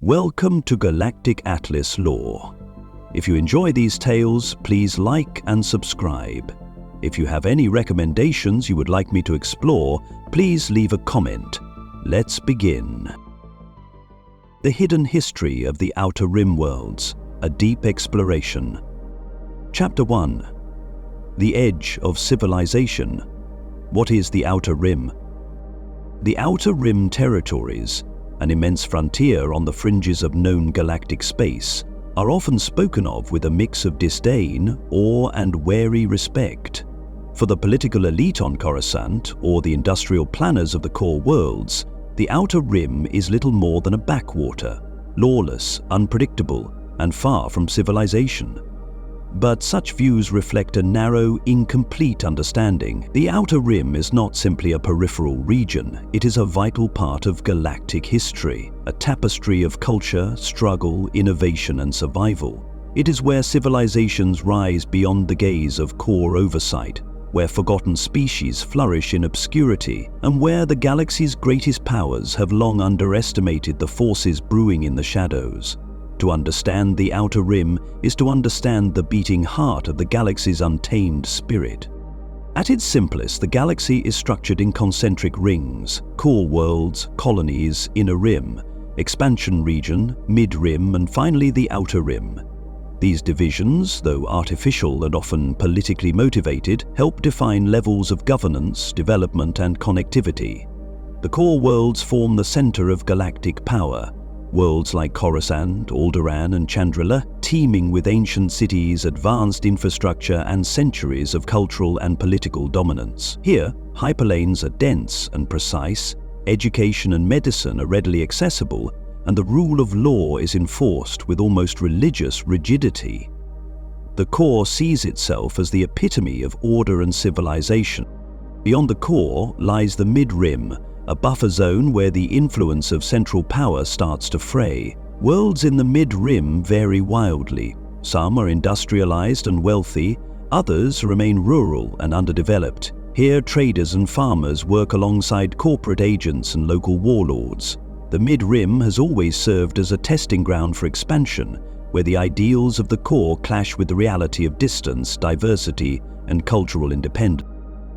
Welcome to Galactic Atlas Lore. If you enjoy these tales, please like and subscribe. If you have any recommendations you would like me to explore, please leave a comment. Let's begin. The Hidden History of the Outer Rim Worlds, a Deep Exploration. Chapter 1. The Edge of Civilization. What is the Outer Rim? The Outer Rim territories, an immense frontier on the fringes of known galactic space, are often spoken of with a mix of disdain, awe, and wary respect. For the political elite on Coruscant, or the industrial planners of the core worlds, the Outer Rim is little more than a backwater, lawless, unpredictable, and far from civilization. But such views reflect a narrow, incomplete understanding. The Outer Rim is not simply a peripheral region, it is a vital part of galactic history, a tapestry of culture, struggle, innovation, and survival. It is where civilizations rise beyond the gaze of core oversight, where forgotten species flourish in obscurity, and where the galaxy's greatest powers have long underestimated the forces brewing in the shadows. To understand the Outer Rim is to understand the beating heart of the galaxy's untamed spirit. At its simplest, the galaxy is structured in concentric rings: core worlds, colonies, inner rim, expansion region, mid-rim, and finally the Outer Rim. These divisions, though artificial and often politically motivated, help define levels of governance, development, and connectivity. The core worlds form the center of galactic power. Worlds like Coruscant, Alderaan, and Chandrila, teeming with ancient cities, advanced infrastructure, and centuries of cultural and political dominance. Here, hyperlanes are dense and precise, education and medicine are readily accessible, and the rule of law is enforced with almost religious rigidity. The core sees itself as the epitome of order and civilization. Beyond the core lies the mid-rim, a buffer zone where the influence of central power starts to fray. Worlds in the mid-rim vary wildly. Some are industrialized and wealthy, others remain rural and underdeveloped. Here, traders and farmers work alongside corporate agents and local warlords. The mid-rim has always served as a testing ground for expansion, where the ideals of the core clash with the reality of distance, diversity, and cultural independence.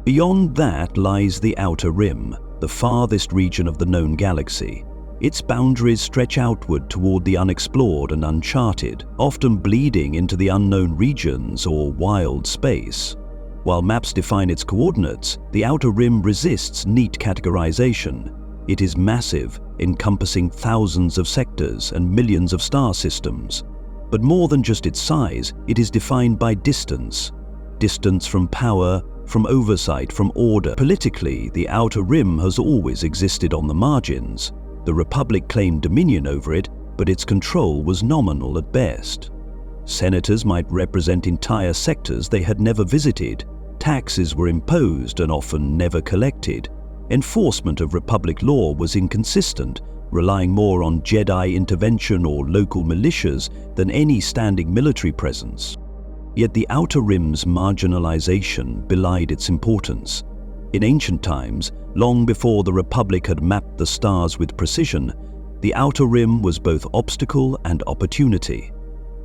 Beyond that lies the Outer Rim, the farthest region of the known galaxy. Its boundaries stretch outward toward the unexplored and uncharted, often bleeding into the unknown regions or wild space. While maps define its coordinates, the Outer Rim resists neat categorization. It is massive, encompassing thousands of sectors and millions of star systems. But more than just its size, it is defined by distance. Distance from power, from oversight, from order. Politically, the Outer Rim has always existed on the margins. The Republic claimed dominion over it, but its control was nominal at best. Senators might represent entire sectors they had never visited. Taxes were imposed and often never collected. Enforcement of Republic law was inconsistent, relying more on Jedi intervention or local militias than any standing military presence. Yet the Outer Rim's marginalization belied its importance. In ancient times, long before the Republic had mapped the stars with precision, the Outer Rim was both obstacle and opportunity.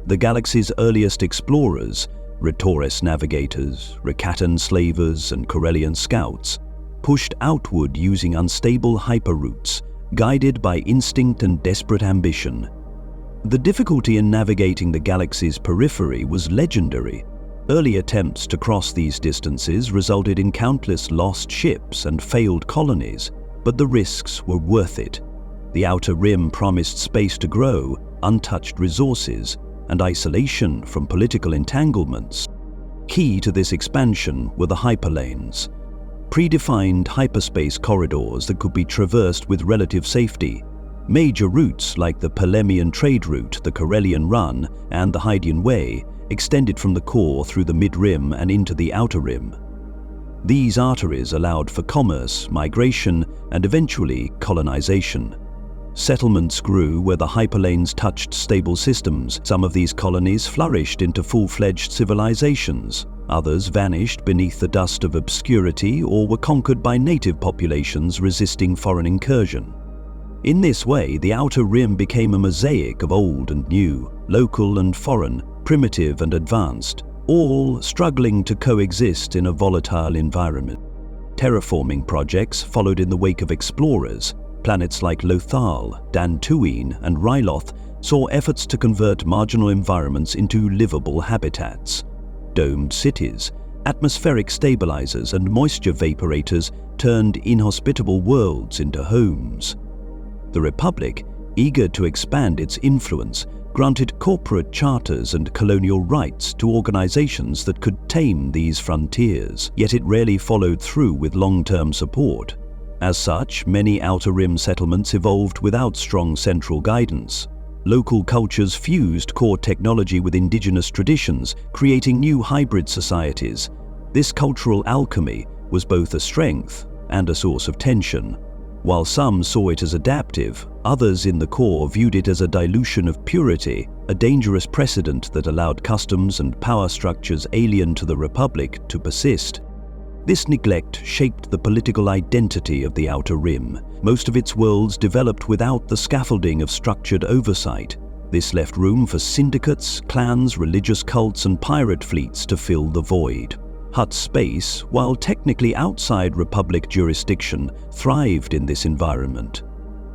The galaxy's earliest explorers, Retoris navigators, Rakatan slavers, and Corellian scouts, pushed outward using unstable hyperroutes, guided by instinct and desperate ambition. The difficulty in navigating the galaxy's periphery was legendary. Early attempts to cross these distances resulted in countless lost ships and failed colonies, but the risks were worth it. The Outer Rim promised space to grow, untouched resources, and isolation from political entanglements. Key to this expansion were the hyperlanes, predefined hyperspace corridors that could be traversed with relative safety. Major routes like the Pelemian trade route, the Corellian Run, and the Hydian Way extended from the core through the mid-rim and into the Outer Rim. These arteries allowed for commerce, migration, and eventually colonization. Settlements grew where the hyperlanes touched stable systems. Some of these colonies flourished into full-fledged civilizations. Others vanished beneath the dust of obscurity or were conquered by native populations resisting foreign incursion. In this way, the Outer Rim became a mosaic of old and new, local and foreign, primitive and advanced, all struggling to coexist in a volatile environment. Terraforming projects followed in the wake of explorers. Planets like Lothal, Dathomir, and Ryloth saw efforts to convert marginal environments into livable habitats. Domed cities, atmospheric stabilizers, and moisture vaporators turned inhospitable worlds into homes. The Republic, eager to expand its influence, granted corporate charters and colonial rights to organizations that could tame these frontiers, yet it rarely followed through with long-term support. As such, many Outer Rim settlements evolved without strong central guidance. Local cultures fused core technology with indigenous traditions, creating new hybrid societies. This cultural alchemy was both a strength and a source of tension. While some saw it as adaptive, others in the core viewed it as a dilution of purity, a dangerous precedent that allowed customs and power structures alien to the Republic to persist. This neglect shaped the political identity of the Outer Rim. Most of its worlds developed without the scaffolding of structured oversight. This left room for syndicates, clans, religious cults, and pirate fleets to fill the void. Hutt's space, while technically outside Republic jurisdiction, thrived in this environment.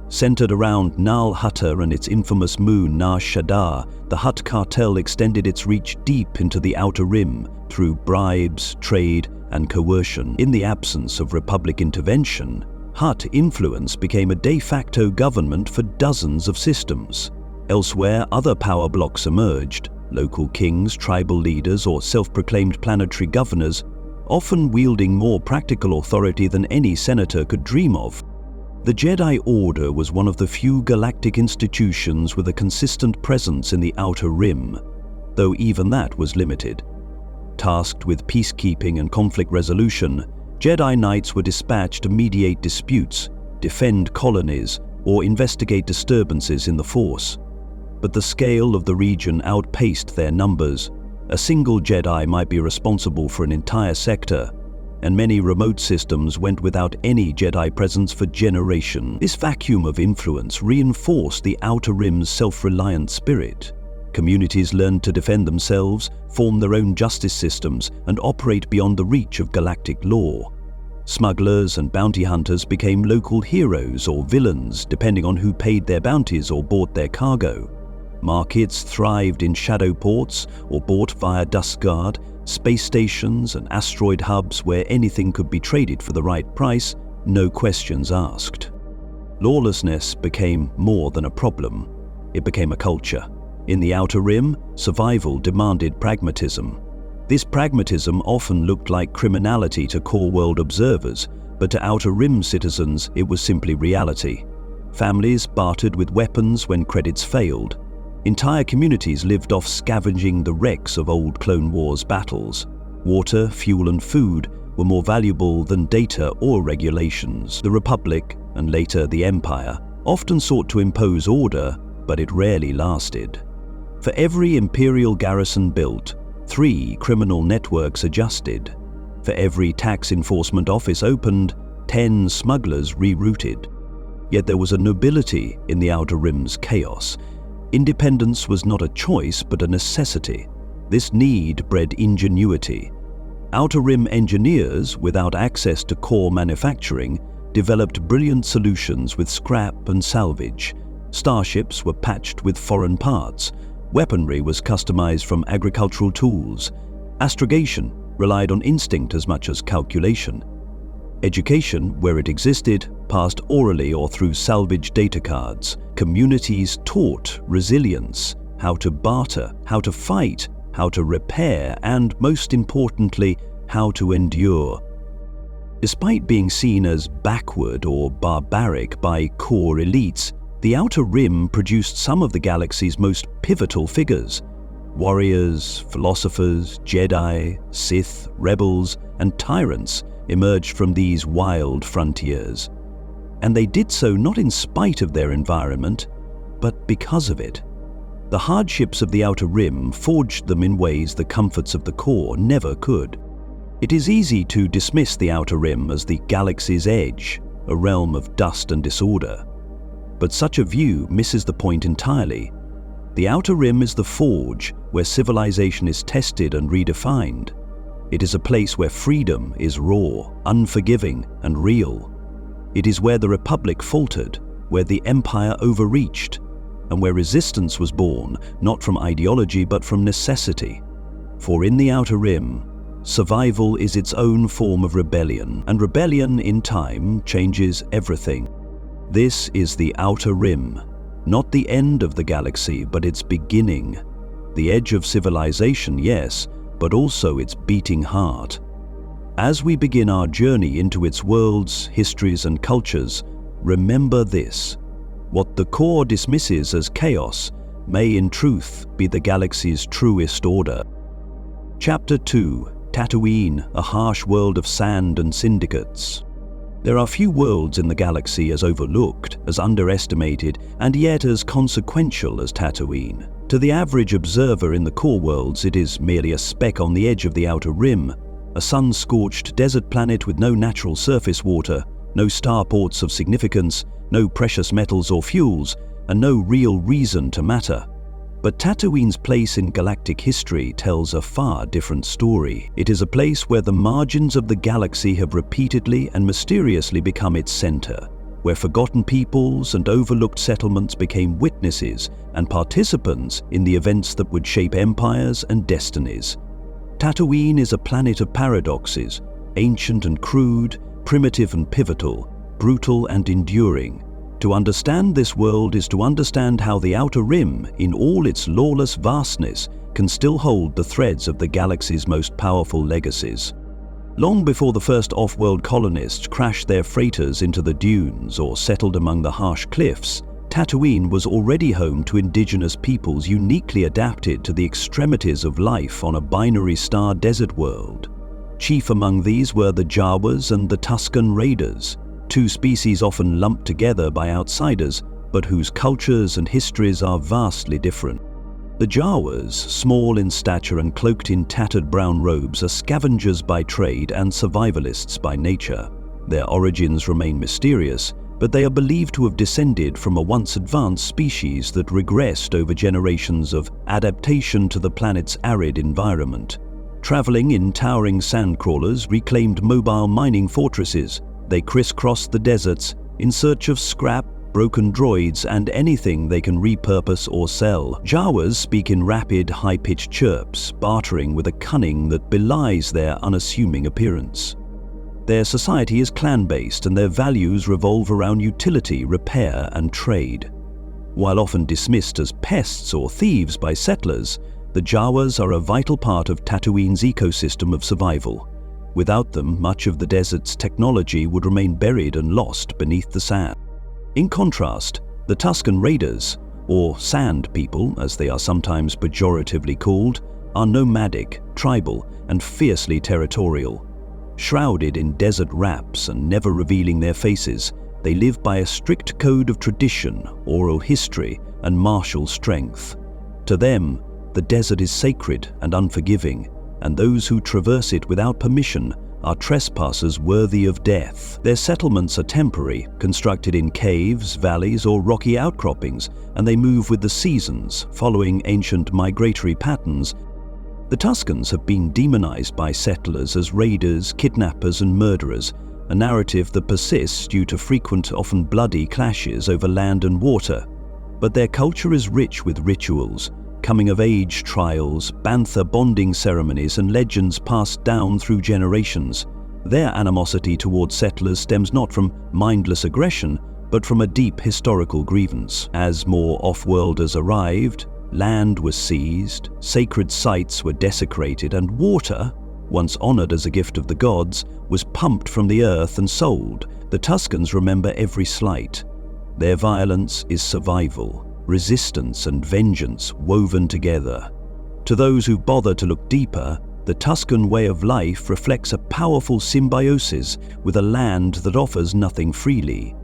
Centered around Nal Hutta and its infamous moon Nar Shaddaa, the Hutt Cartel extended its reach deep into the Outer Rim through bribes, trade, and coercion. In the absence of Republic intervention, Hutt influence became a de facto government for dozens of systems. Elsewhere, other power blocks emerged. Local kings, tribal leaders, or self-proclaimed planetary governors, often wielding more practical authority than any senator could dream of. The Jedi Order was one of the few galactic institutions with a consistent presence in the Outer Rim, though even that was limited. Tasked with peacekeeping and conflict resolution, Jedi Knights were dispatched to mediate disputes, defend colonies, or investigate disturbances in the Force. But the scale of the region outpaced their numbers. A single Jedi might be responsible for an entire sector, and many remote systems went without any Jedi presence for generations. This vacuum of influence reinforced the Outer Rim's self-reliant spirit. Communities learned to defend themselves, form their own justice systems, and operate beyond the reach of galactic law. Smugglers and bounty hunters became local heroes or villains, depending on who paid their bounties or bought their cargo. Markets thrived in shadow ports or bought via Duskguard, space stations and asteroid hubs where anything could be traded for the right price, no questions asked. Lawlessness became more than a problem. It became a culture. In the Outer Rim, survival demanded pragmatism. This pragmatism often looked like criminality to core world observers, but to Outer Rim citizens it was simply reality. Families bartered with weapons when credits failed. Entire communities lived off scavenging the wrecks of old Clone Wars battles. Water, fuel, and food were more valuable than data or regulations. The Republic, and later the Empire, often sought to impose order, but it rarely lasted. For every Imperial garrison built, 3 criminal networks adjusted. For every tax enforcement office opened, 10 smugglers rerouted. Yet there was a nobility in the Outer Rim's chaos. Independence was not a choice but a necessity. This need bred ingenuity. Outer Rim engineers, without access to core manufacturing, developed brilliant solutions with scrap and salvage. Starships were patched with foreign parts. Weaponry was customized from agricultural tools. Astrogation relied on instinct as much as calculation. Education, where it existed, passed orally or through salvage data cards. Communities taught resilience, how to barter, how to fight, how to repair, and most importantly, how to endure. Despite being seen as backward or barbaric by core elites, the Outer Rim produced some of the galaxy's most pivotal figures. Warriors, philosophers, Jedi, Sith, rebels, and tyrants emerged from these wild frontiers. And they did so not in spite of their environment, but because of it. The hardships of the Outer Rim forged them in ways the comforts of the core never could. It is easy to dismiss the Outer Rim as the galaxy's edge, a realm of dust and disorder. But such a view misses the point entirely. The Outer Rim is the forge where civilization is tested and redefined. It is a place where freedom is raw, unforgiving, and real. It is where the Republic faltered, where the Empire overreached, and where resistance was born, not from ideology but from necessity. For in the Outer Rim, survival is its own form of rebellion, and rebellion in time changes everything. This is the Outer Rim, not the end of the galaxy, but its beginning. The edge of civilization, yes, but also its beating heart. As we begin our journey into its worlds, histories, and cultures, remember this: what the core dismisses as chaos may in truth be the galaxy's truest order. Chapter 2: Tatooine, a harsh world of sand and syndicates. There are few worlds in the galaxy as overlooked, as underestimated, and yet as consequential as Tatooine. To the average observer in the core worlds, it is merely a speck on the edge of the Outer Rim, a sun-scorched desert planet with no natural surface water, no starports of significance, no precious metals or fuels, and no real reason to matter. But Tatooine's place in galactic history tells a far different story. It is a place where the margins of the galaxy have repeatedly and mysteriously become its center, where forgotten peoples and overlooked settlements became witnesses and participants in the events that would shape empires and destinies. Tatooine is a planet of paradoxes, ancient and crude, primitive and pivotal, brutal and enduring. To understand this world is to understand how the Outer Rim, in all its lawless vastness, can still hold the threads of the galaxy's most powerful legacies. Long before the first off-world colonists crashed their freighters into the dunes or settled among the harsh cliffs, Tatooine was already home to indigenous peoples uniquely adapted to the extremities of life on a binary star desert world. Chief among these were the Jawas and the Tusken Raiders, two species often lumped together by outsiders, but whose cultures and histories are vastly different. The Jawas, small in stature and cloaked in tattered brown robes, are scavengers by trade and survivalists by nature. Their origins remain mysterious, but they are believed to have descended from a once advanced species that regressed over generations of adaptation to the planet's arid environment. Traveling in towering sandcrawlers reclaimed mobile mining fortresses, they crisscrossed the deserts in search of scrap, broken droids, and anything they can repurpose or sell. Jawas speak in rapid, high-pitched chirps, bartering with a cunning that belies their unassuming appearance. Their society is clan-based and their values revolve around utility, repair, and trade. While often dismissed as pests or thieves by settlers, the Jawas are a vital part of Tatooine's ecosystem of survival. Without them, much of the desert's technology would remain buried and lost beneath the sand. In contrast, the Tusken Raiders, or Sand People as they are sometimes pejoratively called, are nomadic, tribal, and fiercely territorial. Shrouded in desert wraps and never revealing their faces, they live by a strict code of tradition, oral history, and martial strength. To them, the desert is sacred and unforgiving, and those who traverse it without permission are trespassers worthy of death. Their settlements are temporary, constructed in caves, valleys, or rocky outcroppings, and they move with the seasons, following ancient migratory patterns. The Tuskens have been demonized by settlers as raiders, kidnappers, and murderers, a narrative that persists due to frequent, often bloody clashes over land and water. But their culture is rich with rituals, coming-of-age trials, bantha bonding ceremonies, and legends passed down through generations. Their animosity towards settlers stems not from mindless aggression, but from a deep historical grievance. As more off-worlders arrived, land was seized, sacred sites were desecrated, and water, once honored as a gift of the gods, was pumped from the earth and sold. The Tuskens remember every slight. Their violence is survival, resistance and vengeance woven together. To those who bother to look deeper, the Tusken way of life reflects a powerful symbiosis with a land that offers nothing freely.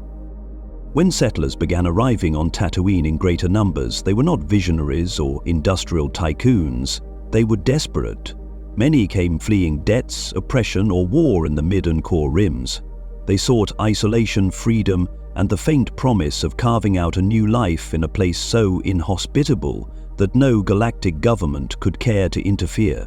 When settlers began arriving on Tatooine in greater numbers, they were not visionaries or industrial tycoons. They were desperate. Many came fleeing debts, oppression, or war in the mid and core rims. They sought isolation, freedom, and the faint promise of carving out a new life in a place so inhospitable that no galactic government could care to interfere.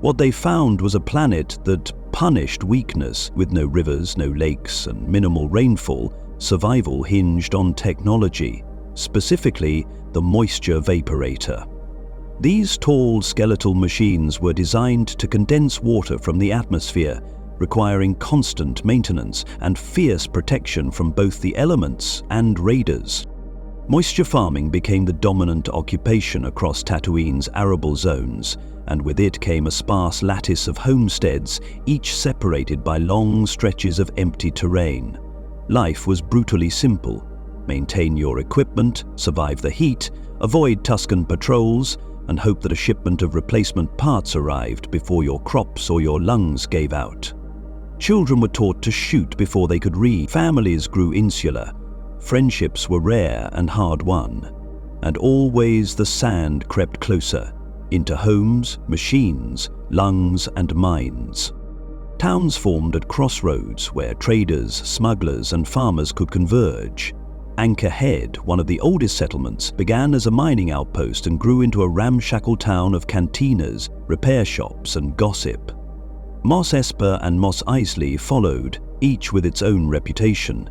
What they found was a planet that punished weakness. With no rivers, no lakes, and minimal rainfall, survival hinged on technology, specifically the moisture vaporator. These tall skeletal machines were designed to condense water from the atmosphere, requiring constant maintenance and fierce protection from both the elements and raiders. Moisture farming became the dominant occupation across Tatooine's arable zones, and with it came a sparse lattice of homesteads, each separated by long stretches of empty terrain. Life was brutally simple. Maintain your equipment, survive the heat, avoid Tusken patrols, and hope that a shipment of replacement parts arrived before your crops or your lungs gave out. Children were taught to shoot before they could read. Families grew insular. Friendships were rare and hard-won. And always the sand crept closer, into homes, machines, lungs, and minds. Towns formed at crossroads where traders, smugglers, and farmers could converge. Anchor Head, one of the oldest settlements, began as a mining outpost and grew into a ramshackle town of cantinas, repair shops, and gossip. Mos Espa and Mos Eisley followed, each with its own reputation.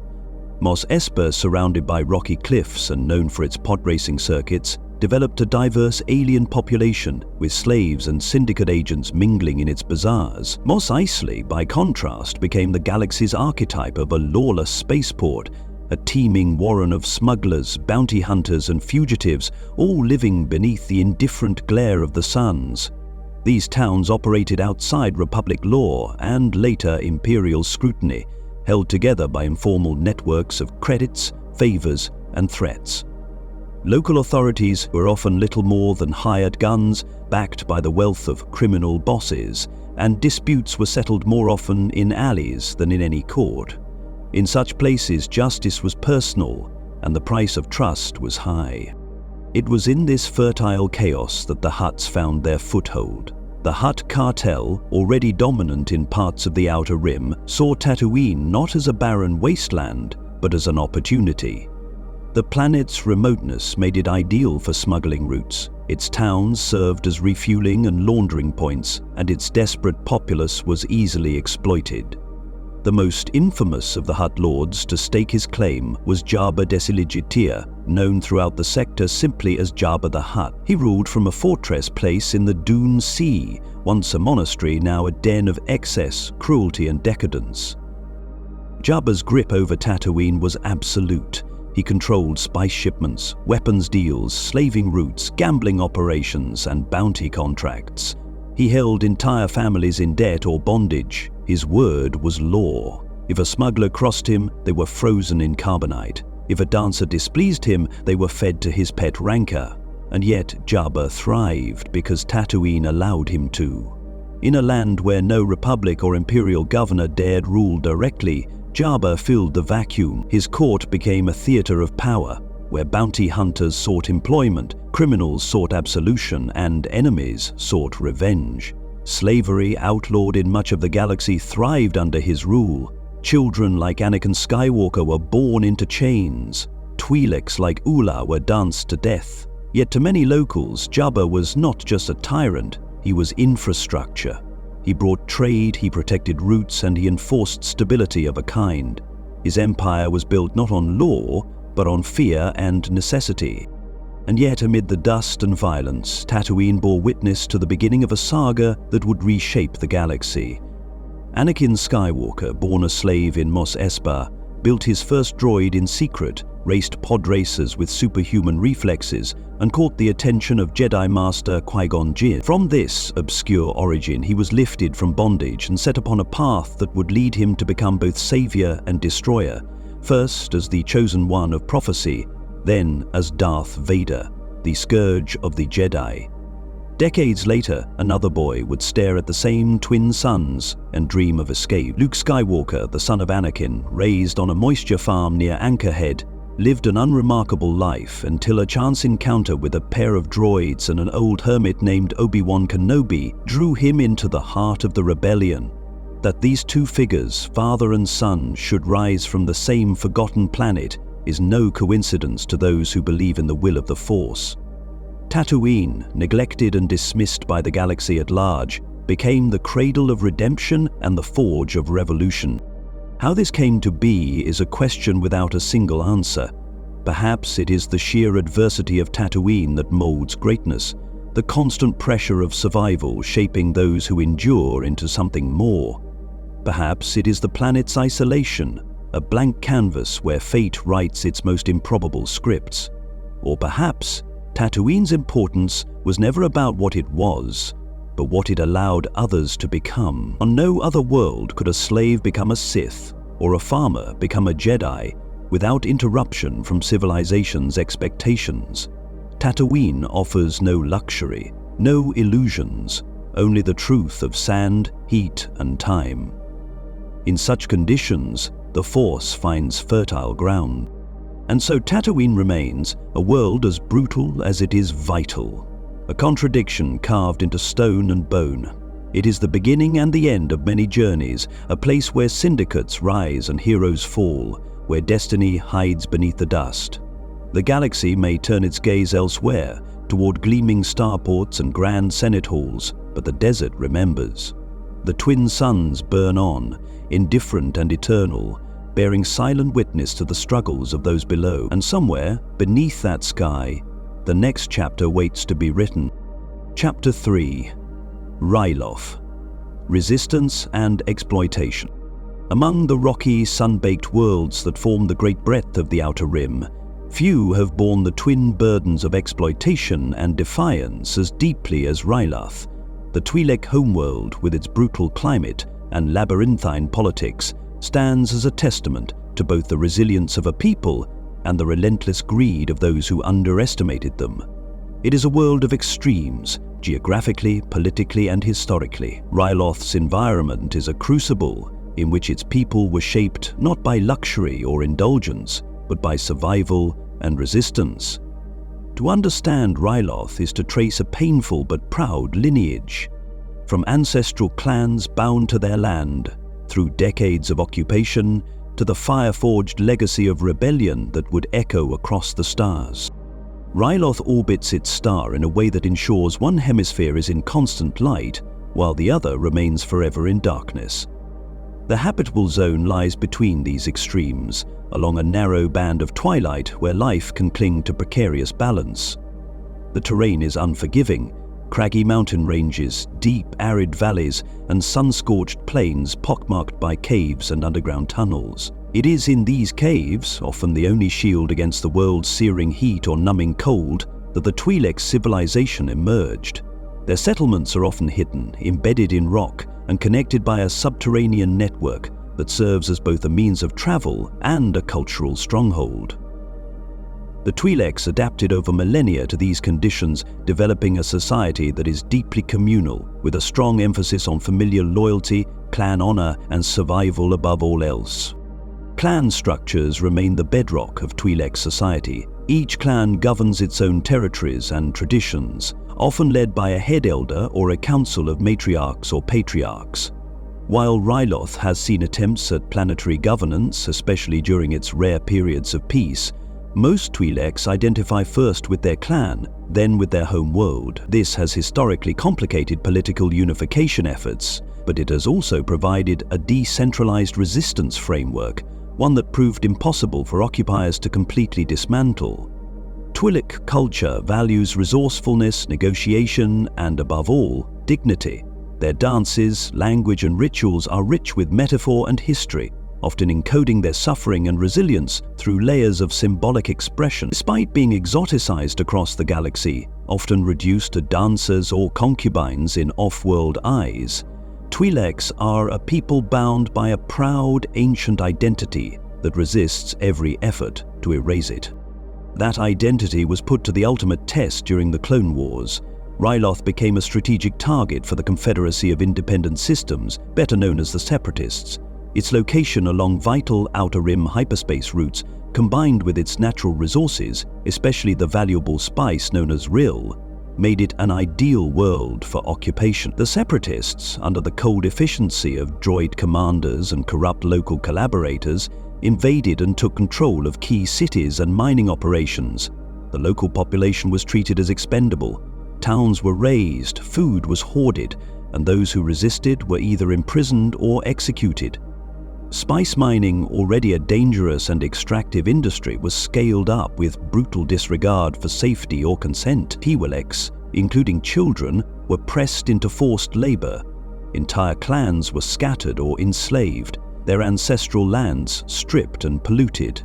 Mos Espa, surrounded by rocky cliffs and known for its pod racing circuits, developed a diverse alien population, with slaves and syndicate agents mingling in its bazaars. Mos Eisley, by contrast, became the galaxy's archetype of a lawless spaceport, a teeming warren of smugglers, bounty hunters, and fugitives, all living beneath the indifferent glare of the suns. These towns operated outside Republic law and later Imperial scrutiny, held together by informal networks of credits, favors, and threats. Local authorities were often little more than hired guns, backed by the wealth of criminal bosses, and disputes were settled more often in alleys than in any court. In such places, justice was personal, and the price of trust was high. It was in this fertile chaos that the Hutts found their foothold. The Hutt Cartel, already dominant in parts of the Outer Rim, saw Tatooine not as a barren wasteland, but as an opportunity. The planet's remoteness made it ideal for smuggling routes. Its towns served as refueling and laundering points, and its desperate populace was easily exploited. The most infamous of the Hutt lords to stake his claim was Jabba Desiligitia, known throughout the sector simply as Jabba the Hutt. He ruled from a fortress place in the Dune Sea, once a monastery, now a den of excess, cruelty, and decadence. Jabba's grip over Tatooine was absolute. He controlled spice shipments, weapons deals, slaving routes, gambling operations, and bounty contracts. He held entire families in debt or bondage. His word was law. If a smuggler crossed him, they were frozen in carbonite. If a dancer displeased him, they were fed to his pet rancor. And yet Jabba thrived because Tatooine allowed him to. In a land where no Republic or Imperial governor dared rule directly, Jabba filled the vacuum. His court became a theater of power, where bounty hunters sought employment, criminals sought absolution, and enemies sought revenge. Slavery, outlawed in much of the galaxy, thrived under his rule. Children like Anakin Skywalker were born into chains. Twi'leks like Ula were danced to death. Yet to many locals, Jabba was not just a tyrant, he was infrastructure. He brought trade, he protected routes, and he enforced stability of a kind. His empire was built not on law, but on fear and necessity. And yet, amid the dust and violence, Tatooine bore witness to the beginning of a saga that would reshape the galaxy. Anakin Skywalker, born a slave in Mos Espa, built his first droid in secret, raced pod racers with superhuman reflexes, and caught the attention of Jedi Master Qui-Gon Jinn. From this obscure origin, he was lifted from bondage and set upon a path that would lead him to become both savior and destroyer, first as the chosen one of prophecy, then as Darth Vader, the scourge of the Jedi. Decades later, another boy would stare at the same twin suns and dream of escape. Luke Skywalker, the son of Anakin, raised on a moisture farm near Anchor Head, lived an unremarkable life until a chance encounter with a pair of droids and an old hermit named Obi-Wan Kenobi drew him into the heart of the rebellion. That these two figures, father and son, should rise from the same forgotten planet is no coincidence to those who believe in the will of the Force. Tatooine, neglected and dismissed by the galaxy at large, became the cradle of redemption and the forge of revolution. How this came to be is a question without a single answer. Perhaps it is the sheer adversity of Tatooine that molds greatness, the constant pressure of survival shaping those who endure into something more. Perhaps it is the planet's isolation, a blank canvas where fate writes its most improbable scripts. Or perhaps Tatooine's importance was never about what it was, but what it allowed others to become. On no other world could a slave become a Sith, or a farmer become a Jedi, without interruption from civilization's expectations. Tatooine offers no luxury, no illusions, only the truth of sand, heat, and time. In such conditions, the Force finds fertile ground. And so Tatooine remains a world as brutal as it is vital, a contradiction carved into stone and bone. It is the beginning and the end of many journeys, a place where syndicates rise and heroes fall, where destiny hides beneath the dust. The galaxy may turn its gaze elsewhere, toward gleaming starports and grand senate halls, but the desert remembers. The twin suns burn on, indifferent and eternal, bearing silent witness to the struggles of those below. And somewhere, beneath that sky, the next chapter waits to be written. Chapter 3. Ryloth. Resistance and Exploitation. Among the rocky, sun-baked worlds that form the great breadth of the Outer Rim, few have borne the twin burdens of exploitation and defiance as deeply as Ryloth. The Twi'lek homeworld, with its brutal climate and labyrinthine politics, stands as a testament to both the resilience of a people and the relentless greed of those who underestimated them. It is a world of extremes, geographically, politically, and historically. Ryloth's environment is a crucible in which its people were shaped not by luxury or indulgence, but by survival and resistance. To understand Ryloth is to trace a painful but proud lineage. From ancestral clans bound to their land, through decades of occupation, to the fire-forged legacy of rebellion that would echo across the stars. Ryloth orbits its star in a way that ensures one hemisphere is in constant light, while the other remains forever in darkness. The habitable zone lies between these extremes, along a narrow band of twilight where life can cling to precarious balance. The terrain is unforgiving, craggy mountain ranges, deep arid valleys, and sun-scorched plains pockmarked by caves and underground tunnels. It is in these caves, often the only shield against the world's searing heat or numbing cold, that the Twi'lek civilization emerged. Their settlements are often hidden, embedded in rock, and connected by a subterranean network that serves as both a means of travel and a cultural stronghold. The Twi'leks adapted over millennia to these conditions, developing a society that is deeply communal, with a strong emphasis on familial loyalty, clan honor, and survival above all else. Clan structures remain the bedrock of Twi'lek society. Each clan governs its own territories and traditions, often led by a head elder or a council of matriarchs or patriarchs. While Ryloth has seen attempts at planetary governance, especially during its rare periods of peace, most Twi'leks identify first with their clan, then with their home world. This has historically complicated political unification efforts, but it has also provided a decentralized resistance framework, one that proved impossible for occupiers to completely dismantle. Twi'lek culture values resourcefulness, negotiation, and above all, dignity. Their dances, language, and rituals are rich with metaphor and history, often encoding their suffering and resilience through layers of symbolic expression. Despite being exoticized across the galaxy, often reduced to dancers or concubines in off-world eyes, Twi'leks are a people bound by a proud, ancient identity that resists every effort to erase it. That identity was put to the ultimate test during the Clone Wars. Ryloth became a strategic target for the Confederacy of Independent Systems, better known as the Separatists. Its location along vital Outer Rim hyperspace routes, combined with its natural resources, especially the valuable spice known as Ryll, made it an ideal world for occupation. The Separatists, under the cold efficiency of droid commanders and corrupt local collaborators, invaded and took control of key cities and mining operations. The local population was treated as expendable. Towns were razed, food was hoarded, and those who resisted were either imprisoned or executed. Spice mining, already a dangerous and extractive industry, was scaled up with brutal disregard for safety or consent. Twi'leks, including children, were pressed into forced labor. Entire clans were scattered or enslaved, their ancestral lands stripped and polluted.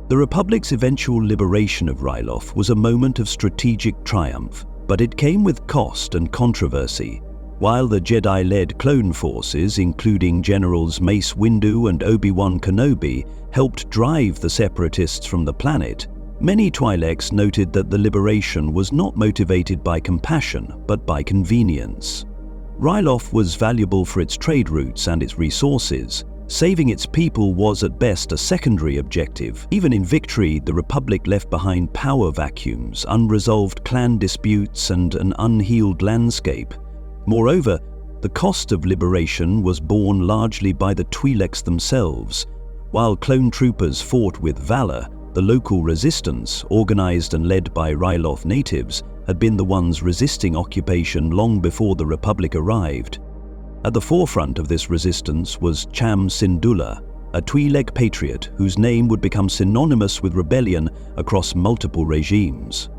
The Republic's eventual liberation of Ryloth was a moment of strategic triumph, but it came with cost and controversy. While the Jedi-led clone forces, including Generals Mace Windu and Obi-Wan Kenobi, helped drive the Separatists from the planet, many Twi'leks noted that the liberation was not motivated by compassion, but by convenience. Ryloth was valuable for its trade routes and its resources. Saving its people was at best a secondary objective. Even in victory, the Republic left behind power vacuums, unresolved clan disputes, and an unhealed landscape. Moreover, the cost of liberation was borne largely by the Twi'leks themselves. While clone troopers fought with valor, the local resistance, organized and led by Ryloth natives, had been the ones resisting occupation long before the Republic arrived. At the forefront of this resistance was Cham Syndulla, a Twi'lek patriot whose name would become synonymous with rebellion across multiple regimes.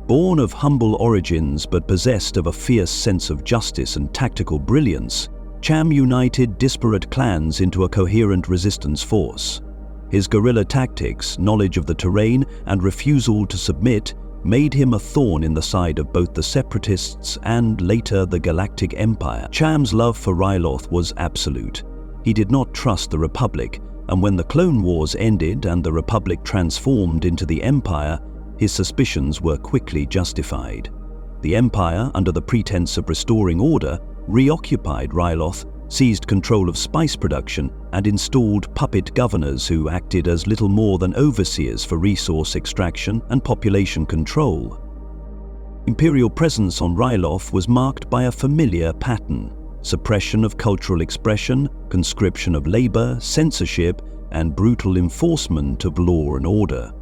Born of humble origins but possessed of a fierce sense of justice and tactical brilliance, Cham united disparate clans into a coherent resistance force. His guerrilla tactics, knowledge of the terrain, and refusal to submit made him a thorn in the side of both the Separatists and later the Galactic Empire. Cham's love for Ryloth was absolute. He did not trust the Republic, and when the Clone Wars ended and the Republic transformed into the Empire, his suspicions were quickly justified. The Empire, under the pretense of restoring order, reoccupied Ryloth, seized control of spice production, and installed puppet governors who acted as little more than overseers for resource extraction and population control. Imperial presence on Ryloth was marked by a familiar pattern: suppression of cultural expression, conscription of labor, censorship, and brutal enforcement of law and order.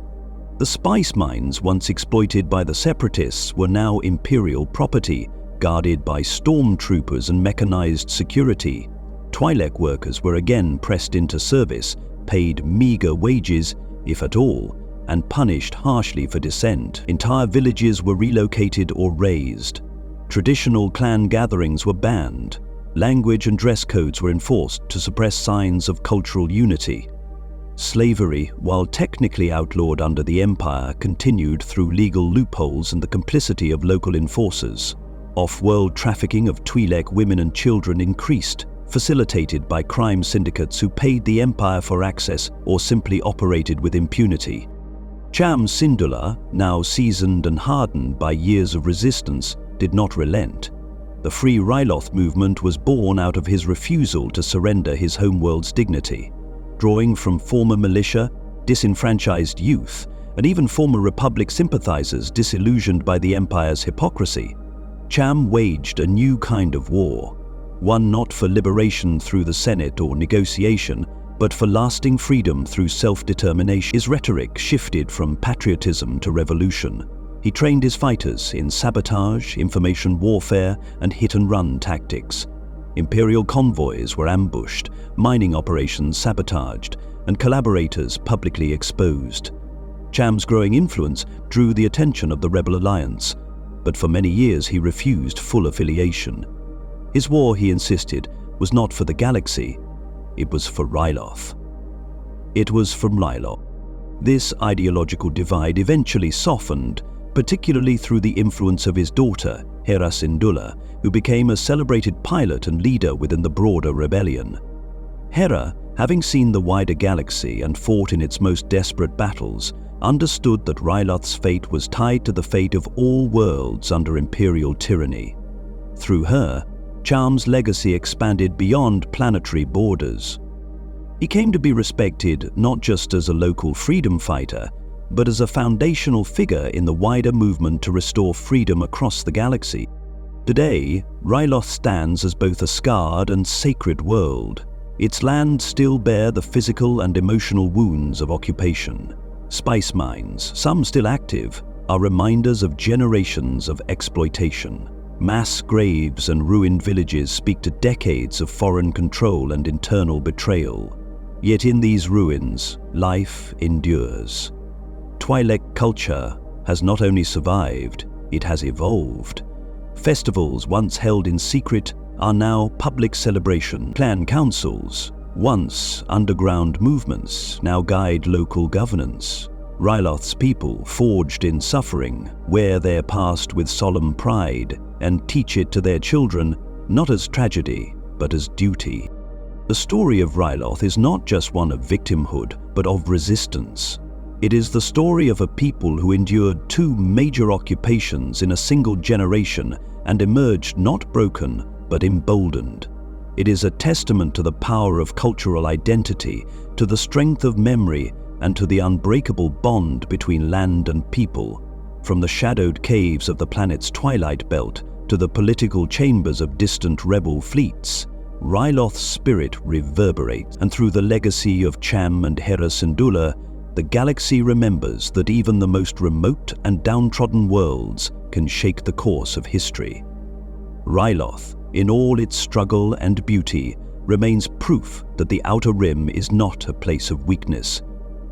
The spice mines once exploited by the Separatists were now Imperial property, guarded by stormtroopers and mechanized security. Twi'lek workers were again pressed into service, paid meager wages, if at all, and punished harshly for dissent. Entire villages were relocated or razed. Traditional clan gatherings were banned. Language and dress codes were enforced to suppress signs of cultural unity. Slavery, while technically outlawed under the Empire, continued through legal loopholes and the complicity of local enforcers. Off-world trafficking of Twi'lek women and children increased, facilitated by crime syndicates who paid the Empire for access or simply operated with impunity. Cham Syndulla, now seasoned and hardened by years of resistance, did not relent. The Free Ryloth movement was born out of his refusal to surrender his homeworld's dignity. Drawing from former militia, disenfranchised youth, and even former Republic sympathizers disillusioned by the Empire's hypocrisy, Cham waged a new kind of war, one not for liberation through the Senate or negotiation, but for lasting freedom through self-determination. His rhetoric shifted from patriotism to revolution. He trained his fighters in sabotage, information warfare, and hit-and-run tactics. Imperial convoys were ambushed, mining operations sabotaged, and collaborators publicly exposed. Cham's growing influence drew the attention of the Rebel Alliance, but for many years he refused full affiliation. His war, he insisted, was not for the galaxy, it was for Ryloth. It was from Ryloth. This ideological divide eventually softened, particularly through the influence of his daughter, Hera Syndulla, who became a celebrated pilot and leader within the broader rebellion. Hera, having seen the wider galaxy and fought in its most desperate battles, understood that Ryloth's fate was tied to the fate of all worlds under Imperial tyranny. Through her, Cham's legacy expanded beyond planetary borders. He came to be respected not just as a local freedom fighter, but as a foundational figure in the wider movement to restore freedom across the galaxy. Today, Ryloth stands as both a scarred and sacred world. Its lands still bear the physical and emotional wounds of occupation. Spice mines, some still active, are reminders of generations of exploitation. Mass graves and ruined villages speak to decades of foreign control and internal betrayal. Yet in these ruins, life endures. Twi'lek culture has not only survived, it has evolved. Festivals once held in secret are now public celebration. Clan councils, once underground movements, now guide local governance. Ryloth's people, forged in suffering, wear their past with solemn pride and teach it to their children, not as tragedy, but as duty. The story of Ryloth is not just one of victimhood, but of resistance. It is the story of a people who endured 2 major occupations in a single generation and emerged not broken, but emboldened. It is a testament to the power of cultural identity, to the strength of memory, and to the unbreakable bond between land and people. From the shadowed caves of the planet's twilight belt to the political chambers of distant rebel fleets, Ryloth's spirit reverberates, and through the legacy of Cham and Hera Syndulla, the galaxy remembers that even the most remote and downtrodden worlds can shake the course of history. Ryloth, in all its struggle and beauty, remains proof that the Outer Rim is not a place of weakness.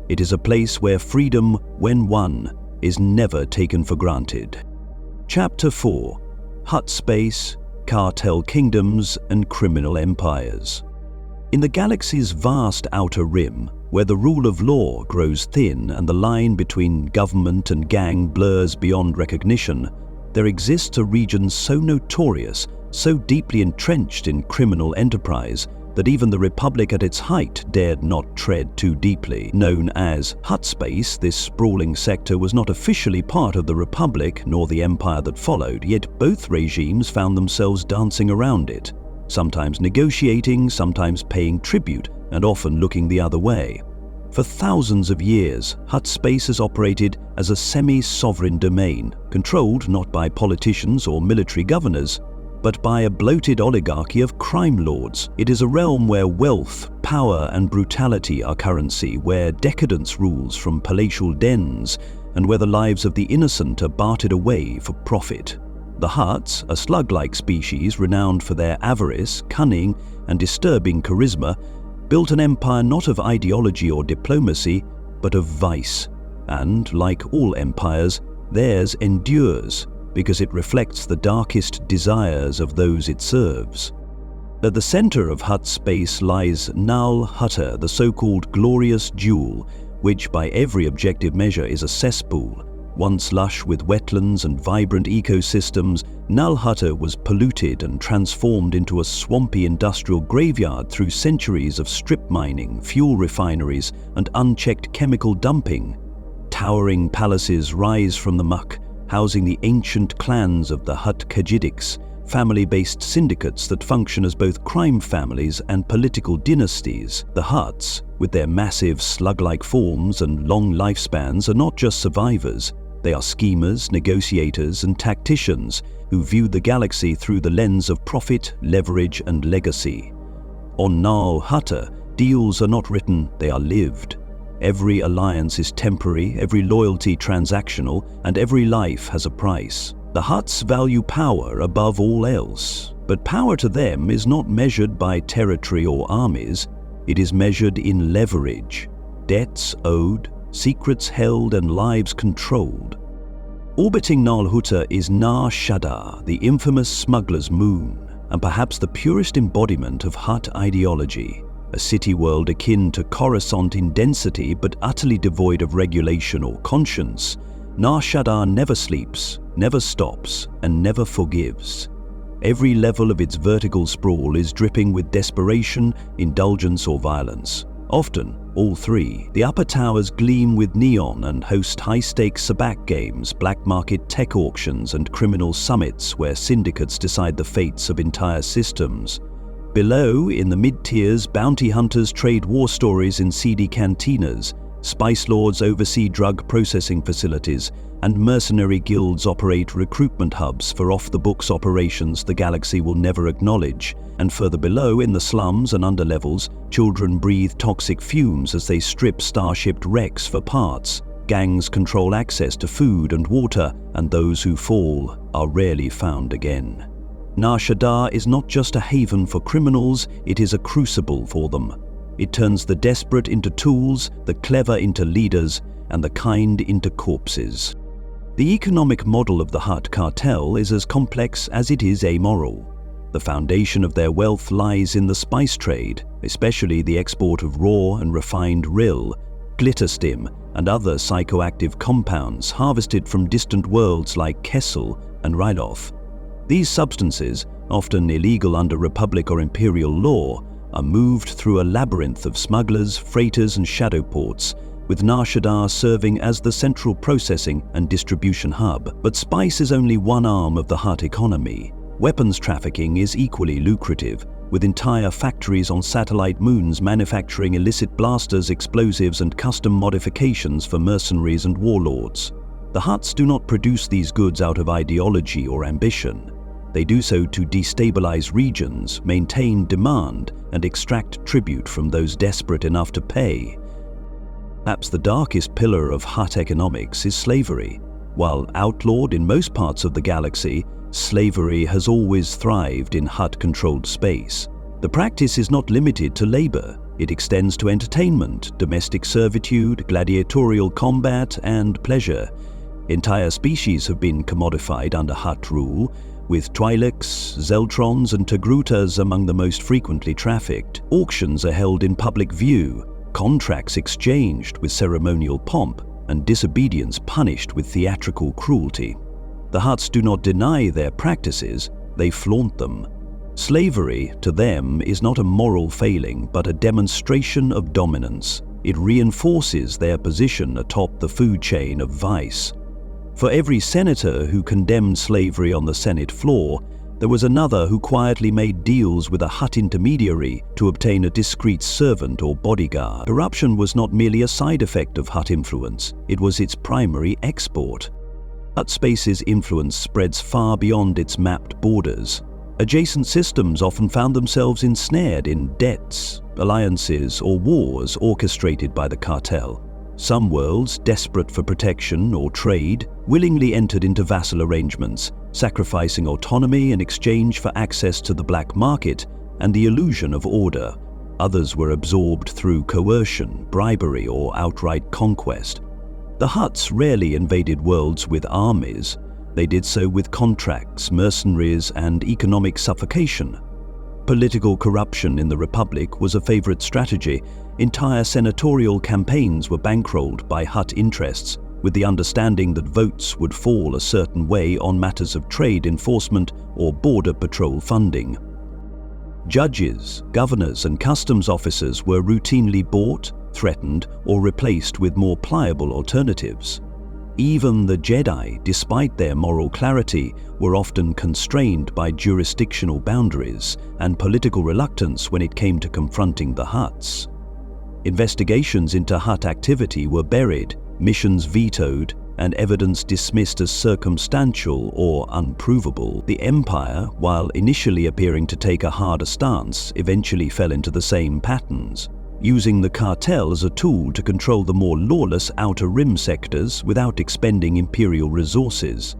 It is a place where freedom, when won, is never taken for granted. Chapter 4: Hutt Space, Cartel Kingdoms and Criminal Empires. In the galaxy's vast Outer Rim, where the rule of law grows thin and the line between government and gang blurs beyond recognition, there exists a region so notorious, so deeply entrenched in criminal enterprise, that even the Republic at its height dared not tread too deeply. Known as Hutt Space, this sprawling sector was not officially part of the Republic nor the Empire that followed, yet both regimes found themselves dancing around it, sometimes negotiating, sometimes paying tribute, and often looking the other way. For thousands of years, Hutt Space has operated as a semi-sovereign domain, controlled not by politicians or military governors, but by a bloated oligarchy of crime lords. It is a realm where wealth, power and brutality are currency, where decadence rules from palatial dens, and where the lives of the innocent are bartered away for profit. The Hutts, a slug-like species renowned for their avarice, cunning and disturbing charisma, built an empire not of ideology or diplomacy, but of vice, and, like all empires, theirs endures, because it reflects the darkest desires of those it serves. At the center of Hutt Space lies Nal Hutta, the so-called glorious jewel, which by every objective measure is a cesspool. Once lush with wetlands and vibrant ecosystems, Nal Hutta was polluted and transformed into a swampy industrial graveyard through centuries of strip mining, fuel refineries, and unchecked chemical dumping. Towering palaces rise from the muck, housing the ancient clans of the Hutt Khajidics, family-based syndicates that function as both crime families and political dynasties. The Hutts, with their massive slug-like forms and long lifespans, are not just survivors. They are schemers, negotiators, and tacticians who view the galaxy through the lens of profit, leverage, and legacy. On Nal Hutta, deals are not written, they are lived. Every alliance is temporary, every loyalty transactional, and every life has a price. The Hutts value power above all else, but power to them is not measured by territory or armies. It is measured in leverage, debts owed, secrets held, and lives controlled. Orbiting Nal Hutta is Nar Shaddaa, the infamous smuggler's moon, and perhaps the purest embodiment of Hutt ideology. A city world akin to Coruscant in density but utterly devoid of regulation or conscience, Nar Shaddaa never sleeps, never stops, and never forgives. Every level of its vertical sprawl is dripping with desperation, indulgence, or violence. Often, all three. The upper towers gleam with neon and host high-stakes sabacc games, black market tech auctions, and criminal summits where syndicates decide the fates of entire systems. Below, in the mid-tiers, bounty hunters trade war stories in seedy cantinas, Spice lords oversee drug processing facilities, and mercenary guilds operate recruitment hubs for off-the-books operations the galaxy will never acknowledge. And further below, in the slums and underlevels, children breathe toxic fumes as they strip star-shipped wrecks for parts. Gangs control access to food and water, and those who fall are rarely found again. Nar Shaddaa is not just a haven for criminals, it is a crucible for them. It turns the desperate into tools, the clever into leaders, and the kind into corpses. The economic model of the Hutt cartel is as complex as it is amoral. The foundation of their wealth lies in the spice trade, especially the export of raw and refined rill, glitterstim, and other psychoactive compounds harvested from distant worlds like Kessel and Ryloth. These substances, often illegal under Republic or Imperial law, are moved through a labyrinth of smugglers, freighters, and shadow ports, with Nar Shaddaa serving as the central processing and distribution hub. But spice is only one arm of the Hutt economy. Weapons trafficking is equally lucrative, with entire factories on satellite moons manufacturing illicit blasters, explosives, and custom modifications for mercenaries and warlords. The Hutts do not produce these goods out of ideology or ambition. They do so to destabilize regions, maintain demand, and extract tribute from those desperate enough to pay. Perhaps the darkest pillar of Hutt economics is slavery. While outlawed in most parts of the galaxy, slavery has always thrived in Hutt-controlled space. The practice is not limited to labor. It extends to entertainment, domestic servitude, gladiatorial combat, and pleasure. Entire species have been commodified under Hutt rule, with Twi'leks, Zeltrons, and Togrutas among the most frequently trafficked. Auctions are held in public view, contracts exchanged with ceremonial pomp, and disobedience punished with theatrical cruelty. The Hutts do not deny their practices, they flaunt them. Slavery, to them, is not a moral failing, but a demonstration of dominance. It reinforces their position atop the food chain of vice. For every senator who condemned slavery on the Senate floor, there was another who quietly made deals with a Hutt intermediary to obtain a discreet servant or bodyguard. Corruption was not merely a side effect of Hutt influence, it was its primary export. Hutt space's influence spreads far beyond its mapped borders. Adjacent systems often found themselves ensnared in debts, alliances, or wars orchestrated by the cartel. Some worlds, desperate for protection or trade, willingly entered into vassal arrangements, sacrificing autonomy in exchange for access to the black market and the illusion of order. Others were absorbed through coercion, bribery, or outright conquest. The Hutts rarely invaded worlds with armies. They did so with contracts, mercenaries, and economic suffocation. Political corruption in the Republic was a favorite strategy. Entire senatorial campaigns were bankrolled by Hutt interests, with the understanding that votes would fall a certain way on matters of trade enforcement or border patrol funding. Judges, governors, and customs officers were routinely bought, threatened, or replaced with more pliable alternatives. Even the Jedi, despite their moral clarity, were often constrained by jurisdictional boundaries and political reluctance when it came to confronting the Hutts. Investigations into Hutt activity were buried, missions vetoed, and evidence dismissed as circumstantial or unprovable. The Empire, while initially appearing to take a harder stance, eventually fell into the same patterns, using the cartel as a tool to control the more lawless Outer Rim sectors without expending Imperial resources.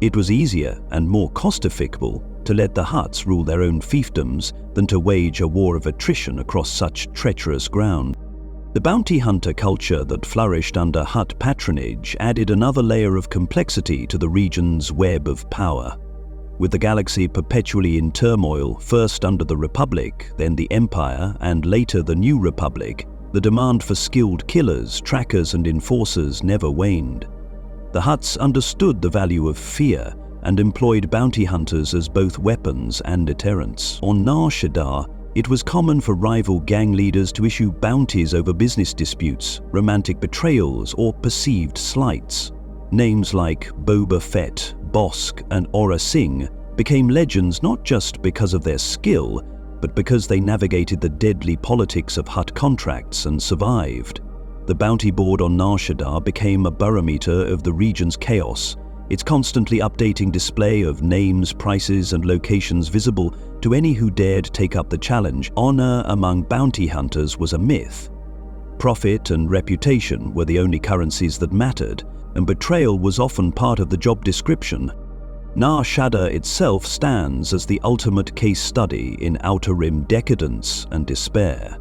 It was easier and more cost-effective to let the Hutts rule their own fiefdoms than to wage a war of attrition across such treacherous ground. The bounty hunter culture that flourished under Hutt patronage added another layer of complexity to the region's web of power. With the galaxy perpetually in turmoil, first under the Republic, then the Empire, and later the New Republic, the demand for skilled killers, trackers, and enforcers never waned. The Hutts understood the value of fear and employed bounty hunters as both weapons and deterrents. On Nar Shaddaa, it was common for rival gang leaders to issue bounties over business disputes, romantic betrayals, or perceived slights. Names like Boba Fett, Bosk, and Aura Singh became legends not just because of their skill, but because they navigated the deadly politics of Hutt contracts and survived. The bounty board on Nar Shaddaa became a barometer of the region's chaos, its constantly updating display of names, prices, and locations visible to any who dared take up the challenge. Honor among bounty hunters was a myth. Profit and reputation were the only currencies that mattered, and betrayal was often part of the job description. Nar Shaddaa itself stands as the ultimate case study in Outer Rim decadence and despair.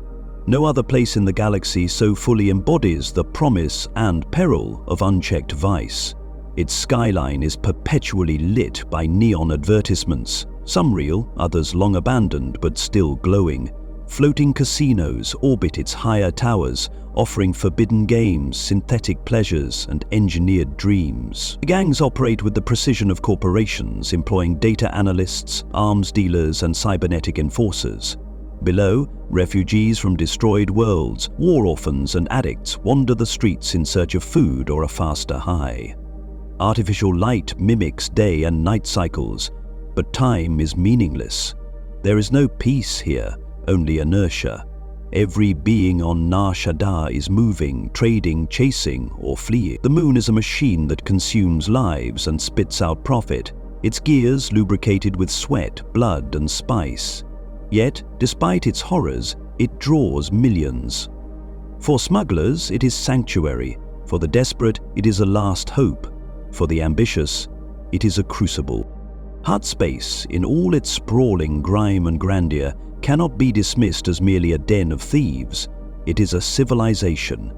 No other place in the galaxy so fully embodies the promise and peril of unchecked vice. Its skyline is perpetually lit by neon advertisements, some real, others long abandoned but still glowing. Floating casinos orbit its higher towers, offering forbidden games, synthetic pleasures, and engineered dreams. The gangs operate with the precision of corporations, employing data analysts, arms dealers, and cybernetic enforcers. Below, refugees from destroyed worlds, war orphans, and addicts wander the streets in search of food or a faster high. Artificial light mimics day and night cycles, but time is meaningless. There is no peace here, only inertia. Every being on Nar Shaddaa is moving, trading, chasing, or fleeing. The moon is a machine that consumes lives and spits out profit, its gears lubricated with sweat, blood, and spice. Yet, despite its horrors, it draws millions. For smugglers, it is sanctuary. For the desperate, it is a last hope. For the ambitious, it is a crucible. Hutt space, in all its sprawling grime and grandeur, cannot be dismissed as merely a den of thieves. It is a civilization.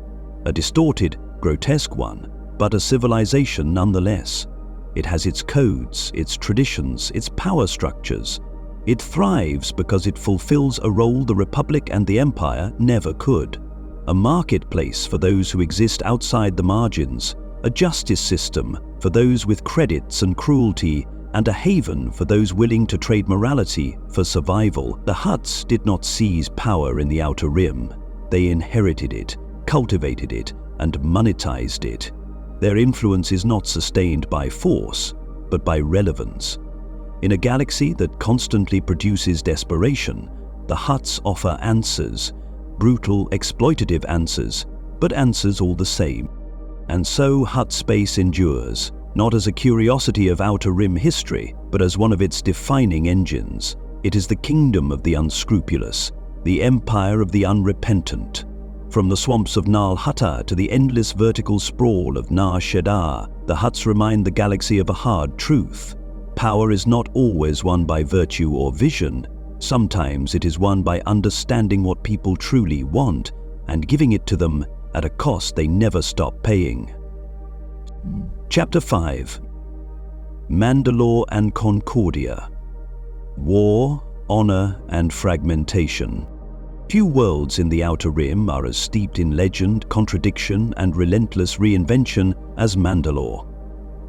A distorted, grotesque one, but a civilization nonetheless. It has its codes, its traditions, its power structures. It thrives because it fulfills a role the Republic and the Empire never could. A marketplace for those who exist outside the margins, a justice system for those with credits and cruelty, and a haven for those willing to trade morality for survival. The Hutts did not seize power in the Outer Rim. They inherited it, cultivated it, and monetized it. Their influence is not sustained by force, but by relevance. In a galaxy that constantly produces desperation, the Hutts offer answers, brutal, exploitative answers, but answers all the same. And so Hutt space endures, not as a curiosity of Outer Rim history, but as one of its defining engines. It is the kingdom of the unscrupulous, the empire of the unrepentant. From the swamps of Nal Hutta to the endless vertical sprawl of Nar Shaddaa, the Hutts remind the galaxy of a hard truth. Power is not always won by virtue or vision. Sometimes it is won by understanding what people truly want and giving it to them at a cost they never stop paying. Chapter 5. Mandalore and Concordia. War, honor, and fragmentation. Few worlds in the Outer Rim are as steeped in legend, contradiction, and relentless reinvention as Mandalore.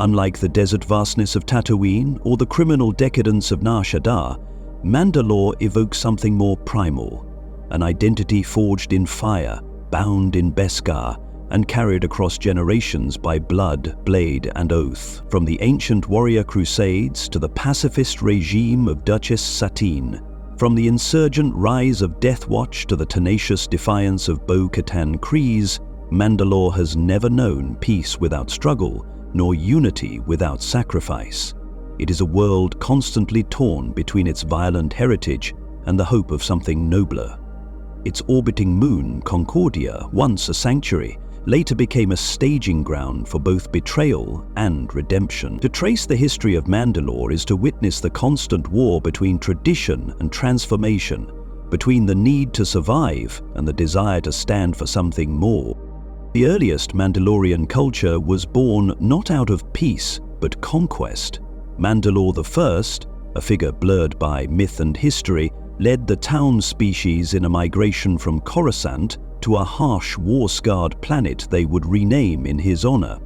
Unlike the desert vastness of Tatooine or the criminal decadence of Nar Shaddaa, Mandalore evokes something more primal, an identity forged in fire, bound in Beskar, and carried across generations by blood, blade, and oath. From the ancient warrior crusades to the pacifist regime of Duchess Satine, from the insurgent rise of Deathwatch to the tenacious defiance of Bo-Katan Kryze, Mandalore has never known peace without struggle, nor unity without sacrifice. It is a world constantly torn between its violent heritage and the hope of something nobler. Its orbiting moon, Concordia, once a sanctuary, later became a staging ground for both betrayal and redemption. To trace the history of Mandalore is to witness the constant war between tradition and transformation, between the need to survive and the desire to stand for something more. The earliest Mandalorian culture was born not out of peace, but conquest. Mandalore I, a figure blurred by myth and history, led the town species in a migration from Coruscant to a harsh, war-scarred planet they would rename in his honor.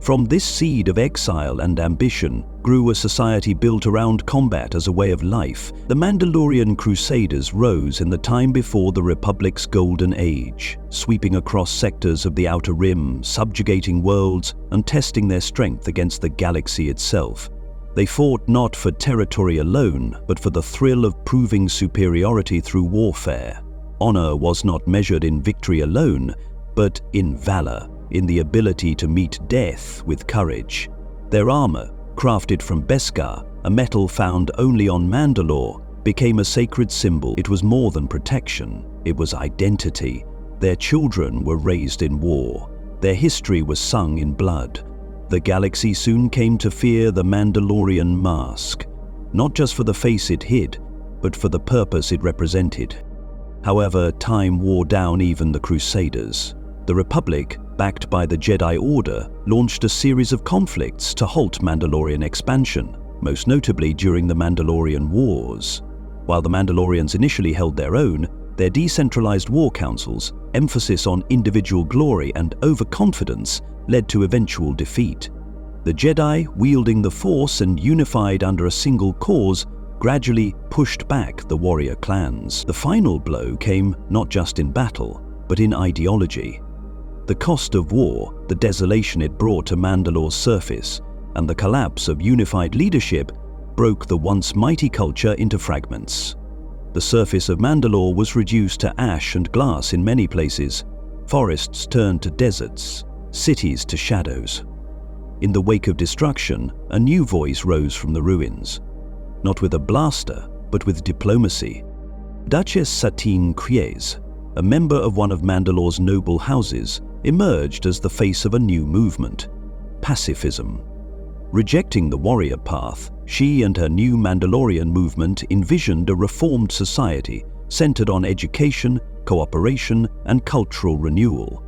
From this seed of exile and ambition grew a society built around combat as a way of life. The Mandalorian Crusaders rose in the time before the Republic's Golden Age, sweeping across sectors of the Outer Rim, subjugating worlds and testing their strength against the galaxy itself. They fought not for territory alone, but for the thrill of proving superiority through warfare. Honor was not measured in victory alone, but in valor, in the ability to meet death with courage. Their armor, crafted from Beskar, a metal found only on Mandalore, became a sacred symbol. It was more than protection, it was identity. Their children were raised in war. Their history was sung in blood. The galaxy soon came to fear the Mandalorian mask, not just for the face it hid, but for the purpose it represented. However, time wore down even the Crusaders. The Republic, backed by the Jedi Order, launched a series of conflicts to halt Mandalorian expansion, most notably during the Mandalorian Wars. While the Mandalorians initially held their own, their decentralized war councils, emphasis on individual glory and overconfidence led to eventual defeat. The Jedi, wielding the Force and unified under a single cause, gradually pushed back the warrior clans. The final blow came not just in battle, but in ideology. The cost of war, the desolation it brought to Mandalore's surface, and the collapse of unified leadership broke the once mighty culture into fragments. The surface of Mandalore was reduced to ash and glass in many places. Forests turned to deserts, cities to shadows. In the wake of destruction, a new voice rose from the ruins. Not with a blaster, but with diplomacy. Duchess Satine Kryze, a member of one of Mandalore's noble houses, emerged as the face of a new movement, pacifism. Rejecting the warrior path, she and her new Mandalorian movement envisioned a reformed society centered on education, cooperation, and cultural renewal.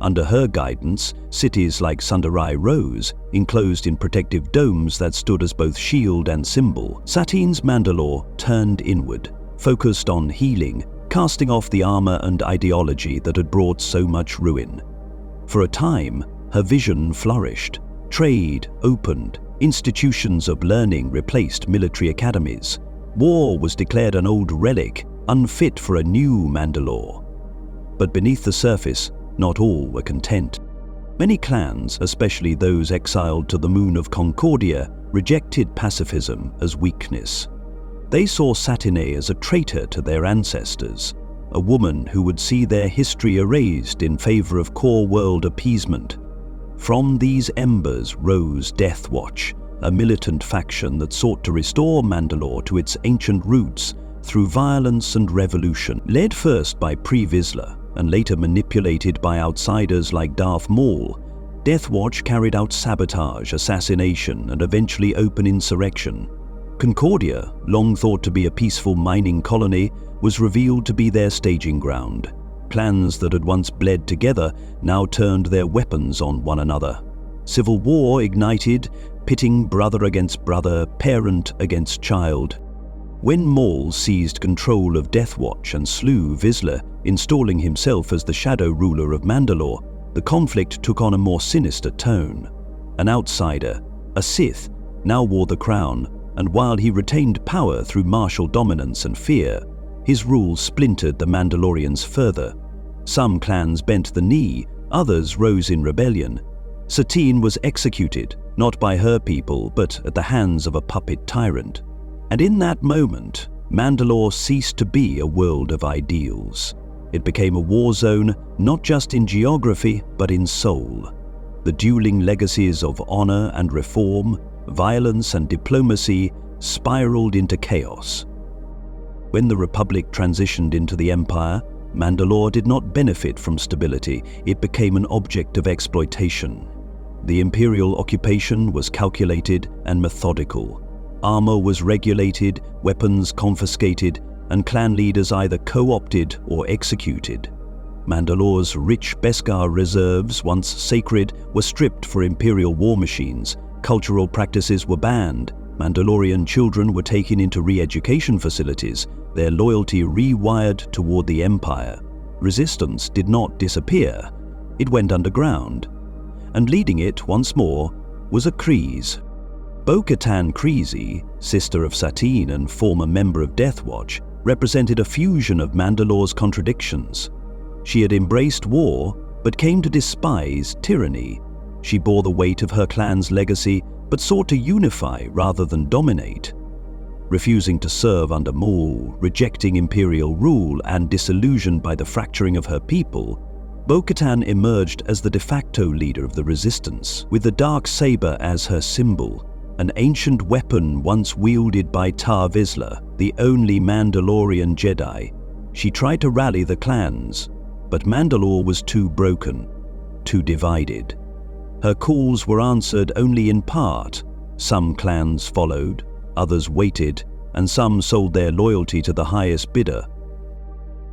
Under her guidance, cities like Sundarai rose, enclosed in protective domes that stood as both shield and symbol. Satine's Mandalore turned inward, focused on healing, casting off the armor and ideology that had brought so much ruin. For a time, her vision flourished. Trade opened, institutions of learning replaced military academies. War was declared an old relic, unfit for a new Mandalore. But beneath the surface, not all were content. Many clans, especially those exiled to the moon of Concordia, rejected pacifism as weakness. They saw Satine as a traitor to their ancestors, a woman who would see their history erased in favor of core world appeasement. From these embers rose Deathwatch, a militant faction that sought to restore Mandalore to its ancient roots through violence and revolution. Led first by Pre Vizsla and later manipulated by outsiders like Darth Maul, Deathwatch carried out sabotage, assassination, and eventually open insurrection. Concordia, long thought to be a peaceful mining colony, was revealed to be their staging ground. Clans that had once bled together now turned their weapons on one another. Civil war ignited, pitting brother against brother, parent against child. When Maul seized control of Deathwatch and slew Vizsla, installing himself as the shadow ruler of Mandalore, the conflict took on a more sinister tone. An outsider, a Sith, now wore the crown, and while he retained power through martial dominance and fear, his rule splintered the Mandalorians further. Some clans bent the knee, others rose in rebellion. Satine was executed, not by her people, but at the hands of a puppet tyrant. And in that moment, Mandalore ceased to be a world of ideals. It became a war zone, not just in geography, but in soul. The dueling legacies of honor and reform, violence and diplomacy spiraled into chaos. When the Republic transitioned into the Empire, Mandalore did not benefit from stability. It became an object of exploitation. The Imperial occupation was calculated and methodical. Armor was regulated, weapons confiscated, and clan leaders either co-opted or executed. Mandalore's rich Beskar reserves, once sacred, were stripped for Imperial war machines. Cultural practices were banned. Mandalorian children were taken into re-education facilities, their loyalty rewired toward the Empire. Resistance did not disappear. It went underground. And leading it once more was a Kryze. Bo-Katan Kryze, sister of Satine and former member of Deathwatch, represented a fusion of Mandalore's contradictions. She had embraced war, but came to despise tyranny. She bore the weight of her clan's legacy, but sought to unify rather than dominate. Refusing to serve under Maul, rejecting Imperial rule, and disillusioned by the fracturing of her people, Bo-Katan emerged as the de facto leader of the Resistance, with the dark saber as her symbol, an ancient weapon once wielded by Tar Vizsla, the only Mandalorian Jedi. She tried to rally the clans, but Mandalore was too broken, too divided. Her calls were answered only in part. Some clans followed, others waited, and some sold their loyalty to the highest bidder.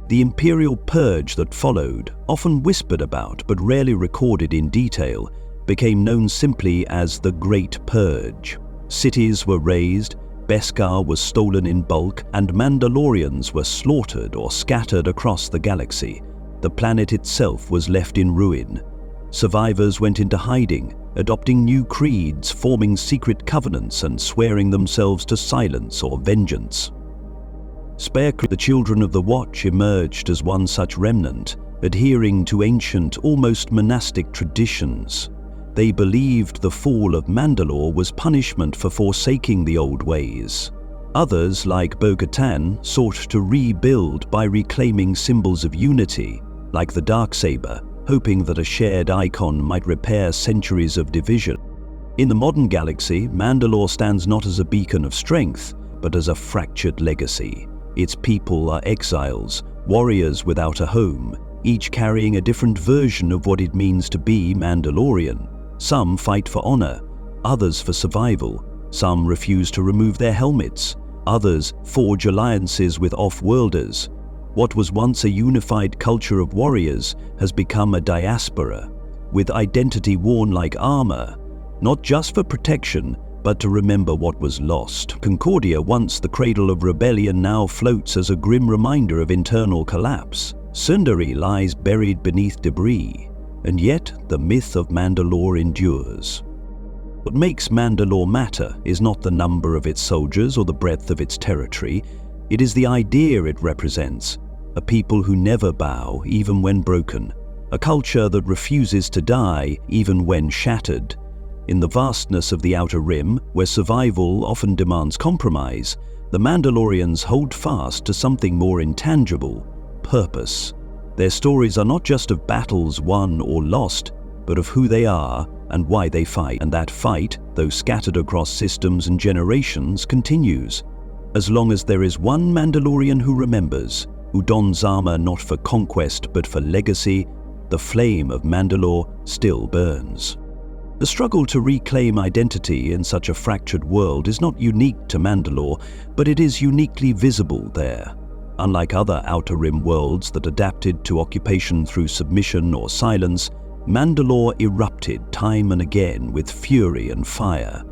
The Imperial purge that followed, often whispered about but rarely recorded in detail, became known simply as the Great Purge. Cities were razed, Beskar was stolen in bulk, and Mandalorians were slaughtered or scattered across the galaxy. The planet itself was left in ruin. Survivors went into hiding, adopting new creeds, forming secret covenants, and swearing themselves to silence or vengeance. The Children of the Watch emerged as one such remnant, adhering to ancient, almost monastic traditions. They believed the fall of Mandalore was punishment for forsaking the old ways. Others, like Bo-Katan, sought to rebuild by reclaiming symbols of unity, like the Darksaber, hoping that a shared icon might repair centuries of division. In the modern galaxy, Mandalore stands not as a beacon of strength, but as a fractured legacy. Its people are exiles, warriors without a home, each carrying a different version of what it means to be Mandalorian. Some fight for honor, others for survival. Some refuse to remove their helmets, others forge alliances with off-worlders. What was once a unified culture of warriors has become a diaspora, with identity worn like armor, not just for protection, but to remember what was lost. Concordia, once the cradle of rebellion, now floats as a grim reminder of internal collapse. Sundari lies buried beneath debris, and yet the myth of Mandalore endures. What makes Mandalore matter is not the number of its soldiers or the breadth of its territory. It is the idea it represents, a people who never bow even when broken, a culture that refuses to die even when shattered. In the vastness of the Outer Rim, where survival often demands compromise, the Mandalorians hold fast to something more intangible: purpose. Their stories are not just of battles won or lost, but of who they are and why they fight. And that fight, though scattered across systems and generations, continues. As long as there is one Mandalorian who remembers, who dons armor not for conquest but for legacy, the flame of Mandalore still burns. The struggle to reclaim identity in such a fractured world is not unique to Mandalore, but it is uniquely visible there. Unlike other Outer Rim worlds that adapted to occupation through submission or silence, Mandalore erupted time and again with fury and fire.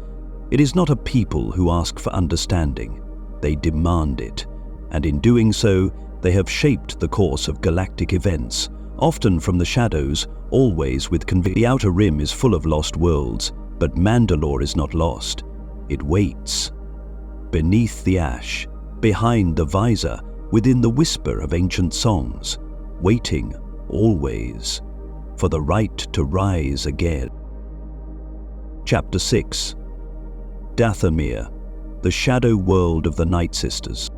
It is not a people who ask for understanding, they demand it, and in doing so, they have shaped the course of galactic events, often from the shadows, always with conviction. The Outer Rim is full of lost worlds, but Mandalore is not lost. It waits. Beneath the ash, behind the visor, within the whisper of ancient songs, waiting, always, for the right to rise again. Chapter 6. Dathomir, the shadow world of the Nightsisters.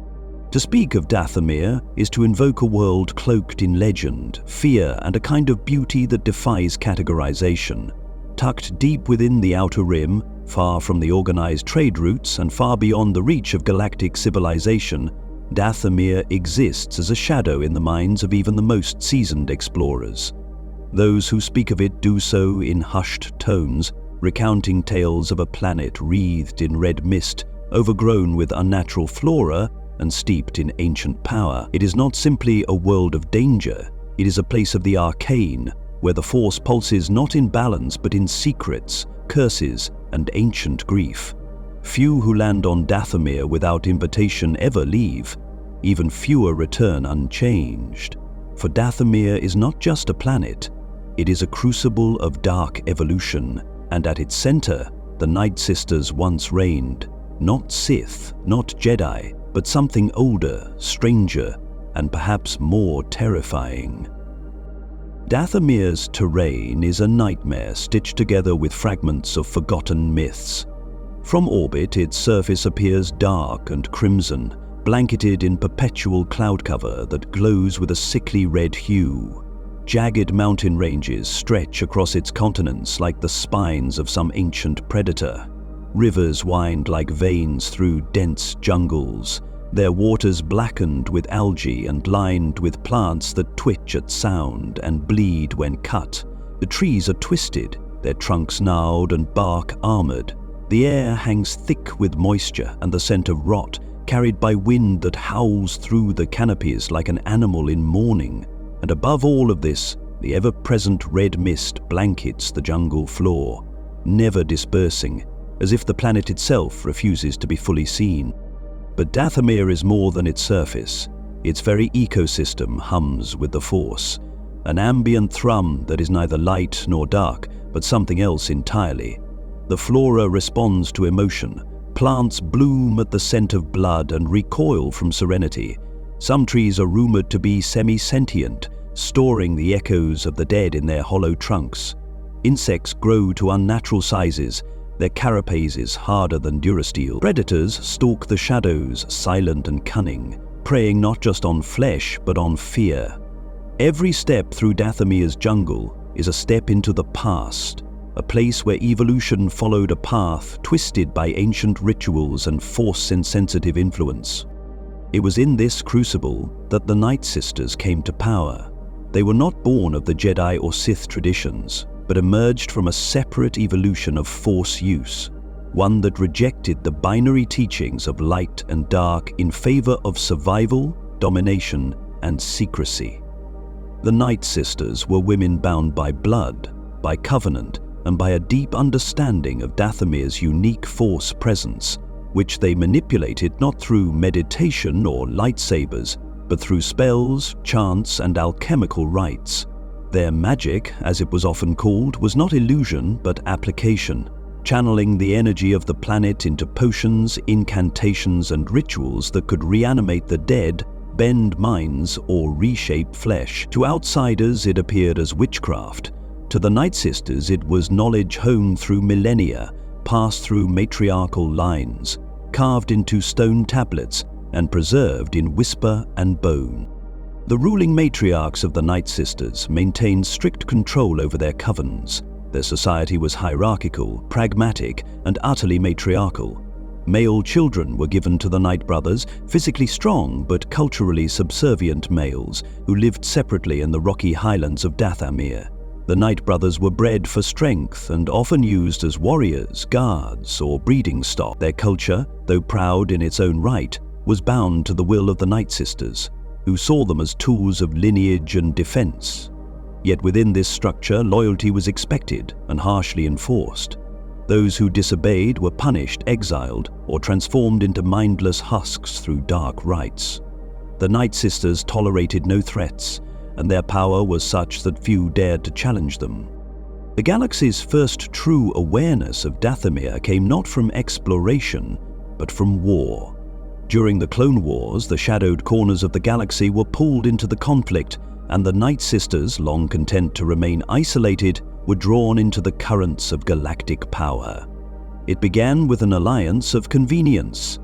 To speak of Dathomir is to invoke a world cloaked in legend, fear, and a kind of beauty that defies categorization. Tucked deep within the Outer Rim, far from the organized trade routes and far beyond the reach of galactic civilization, Dathomir exists as a shadow in the minds of even the most seasoned explorers. Those who speak of it do so in hushed tones, recounting tales of a planet wreathed in red mist, overgrown with unnatural flora, and steeped in ancient power. It is not simply a world of danger, it is a place of the arcane, where the force pulses not in balance but in secrets, curses, and ancient grief. Few who land on Dathomir without invitation ever leave, even fewer return unchanged. For Dathomir is not just a planet, it is a crucible of dark evolution, and at its center, the Nightsisters once reigned. Not Sith, not Jedi, but something older, stranger, and perhaps more terrifying. Dathomir's terrain is a nightmare stitched together with fragments of forgotten myths. From orbit, its surface appears dark and crimson, blanketed in perpetual cloud cover that glows with a sickly red hue. Jagged mountain ranges stretch across its continents like the spines of some ancient predator. Rivers wind like veins through dense jungles, their waters blackened with algae and lined with plants that twitch at sound and bleed when cut. The trees are twisted, their trunks gnarled and bark armored. The air hangs thick with moisture and the scent of rot, carried by wind that howls through the canopies like an animal in mourning. And above all of this, the ever-present red mist blankets the jungle floor, never dispersing, as if the planet itself refuses to be fully seen. But Dathomir is more than its surface. Its very ecosystem hums with the Force, an ambient thrum that is neither light nor dark, but something else entirely. The flora responds to emotion. Plants bloom at the scent of blood and recoil from serenity. Some trees are rumored to be semi-sentient, storing the echoes of the dead in their hollow trunks. Insects grow to unnatural sizes, their carapaces harder than durasteel. Predators stalk the shadows, silent and cunning, preying not just on flesh, but on fear. Every step through Dathomir's jungle is a step into the past, a place where evolution followed a path twisted by ancient rituals and Force-insensitive influence. It was in this crucible that the Nightsisters came to power. They were not born of the Jedi or Sith traditions, but emerged from a separate evolution of Force use, one that rejected the binary teachings of light and dark in favor of survival, domination, and secrecy. The Nightsisters were women bound by blood, by covenant, and by a deep understanding of Dathomir's unique Force presence, which they manipulated not through meditation or lightsabers, but through spells, chants, and alchemical rites. Their magic, as it was often called, was not illusion but application, channeling the energy of the planet into potions, incantations, and rituals that could reanimate the dead, bend minds, or reshape flesh. To outsiders, it appeared as witchcraft. To the Nightsisters, it was knowledge honed through millennia, passed through matriarchal lines, carved into stone tablets, and preserved in whisper and bone. The ruling matriarchs of the Nightsisters maintained strict control over their covens. Their society was hierarchical, pragmatic, and utterly matriarchal. Male children were given to the Night Brothers, physically strong but culturally subservient males who lived separately in the rocky highlands of Dathomir. The Night Brothers were bred for strength and often used as warriors, guards, or breeding stock. Their culture, though proud in its own right, was bound to the will of the Nightsisters, who saw them as tools of lineage and defense. Yet within this structure, loyalty was expected and harshly enforced. Those who disobeyed were punished, exiled, or transformed into mindless husks through dark rites. The Nightsisters tolerated no threats, and their power was such that few dared to challenge them. The galaxy's first true awareness of Dathomir came not from exploration, but from war. During the Clone Wars, the shadowed corners of the galaxy were pulled into the conflict, and the Nightsisters, long content to remain isolated, were drawn into the currents of galactic power. It began with an alliance of convenience.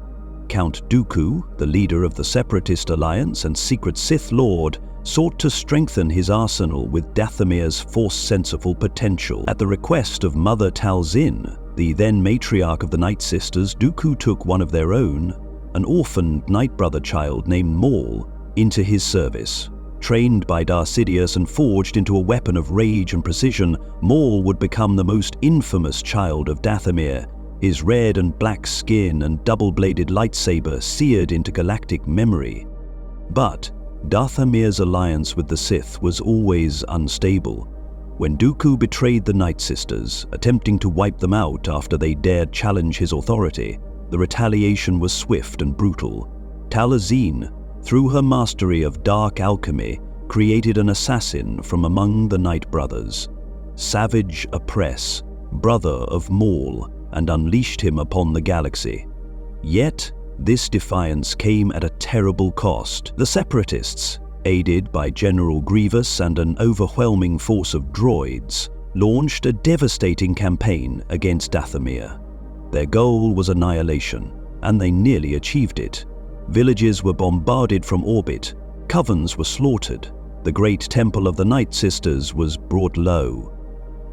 Count Dooku, the leader of the Separatist Alliance and secret Sith Lord, sought to strengthen his arsenal with Dathomir's Force-sensible potential. At the request of Mother Talzin, the then matriarch of the Nightsisters, Dooku took one of their own, an orphaned Nightbrother child named Maul, into his service. Trained by Darth Sidious and forged into a weapon of rage and precision, Maul would become the most infamous child of Dathomir, his red and black skin and double-bladed lightsaber seared into galactic memory. But Dathomir's alliance with the Sith was always unstable. When Dooku betrayed the Nightsisters, attempting to wipe them out after they dared challenge his authority, the retaliation was swift and brutal. Talzin, through her mastery of dark alchemy, created an assassin from among the Night Brothers, Savage Appress, brother of Maul, and unleashed him upon the galaxy. Yet, this defiance came at a terrible cost. The Separatists, aided by General Grievous and an overwhelming force of droids, launched a devastating campaign against Dathomir. Their goal was annihilation, and they nearly achieved it. Villages were bombarded from orbit, covens were slaughtered, The great temple of the Nightsisters was brought low.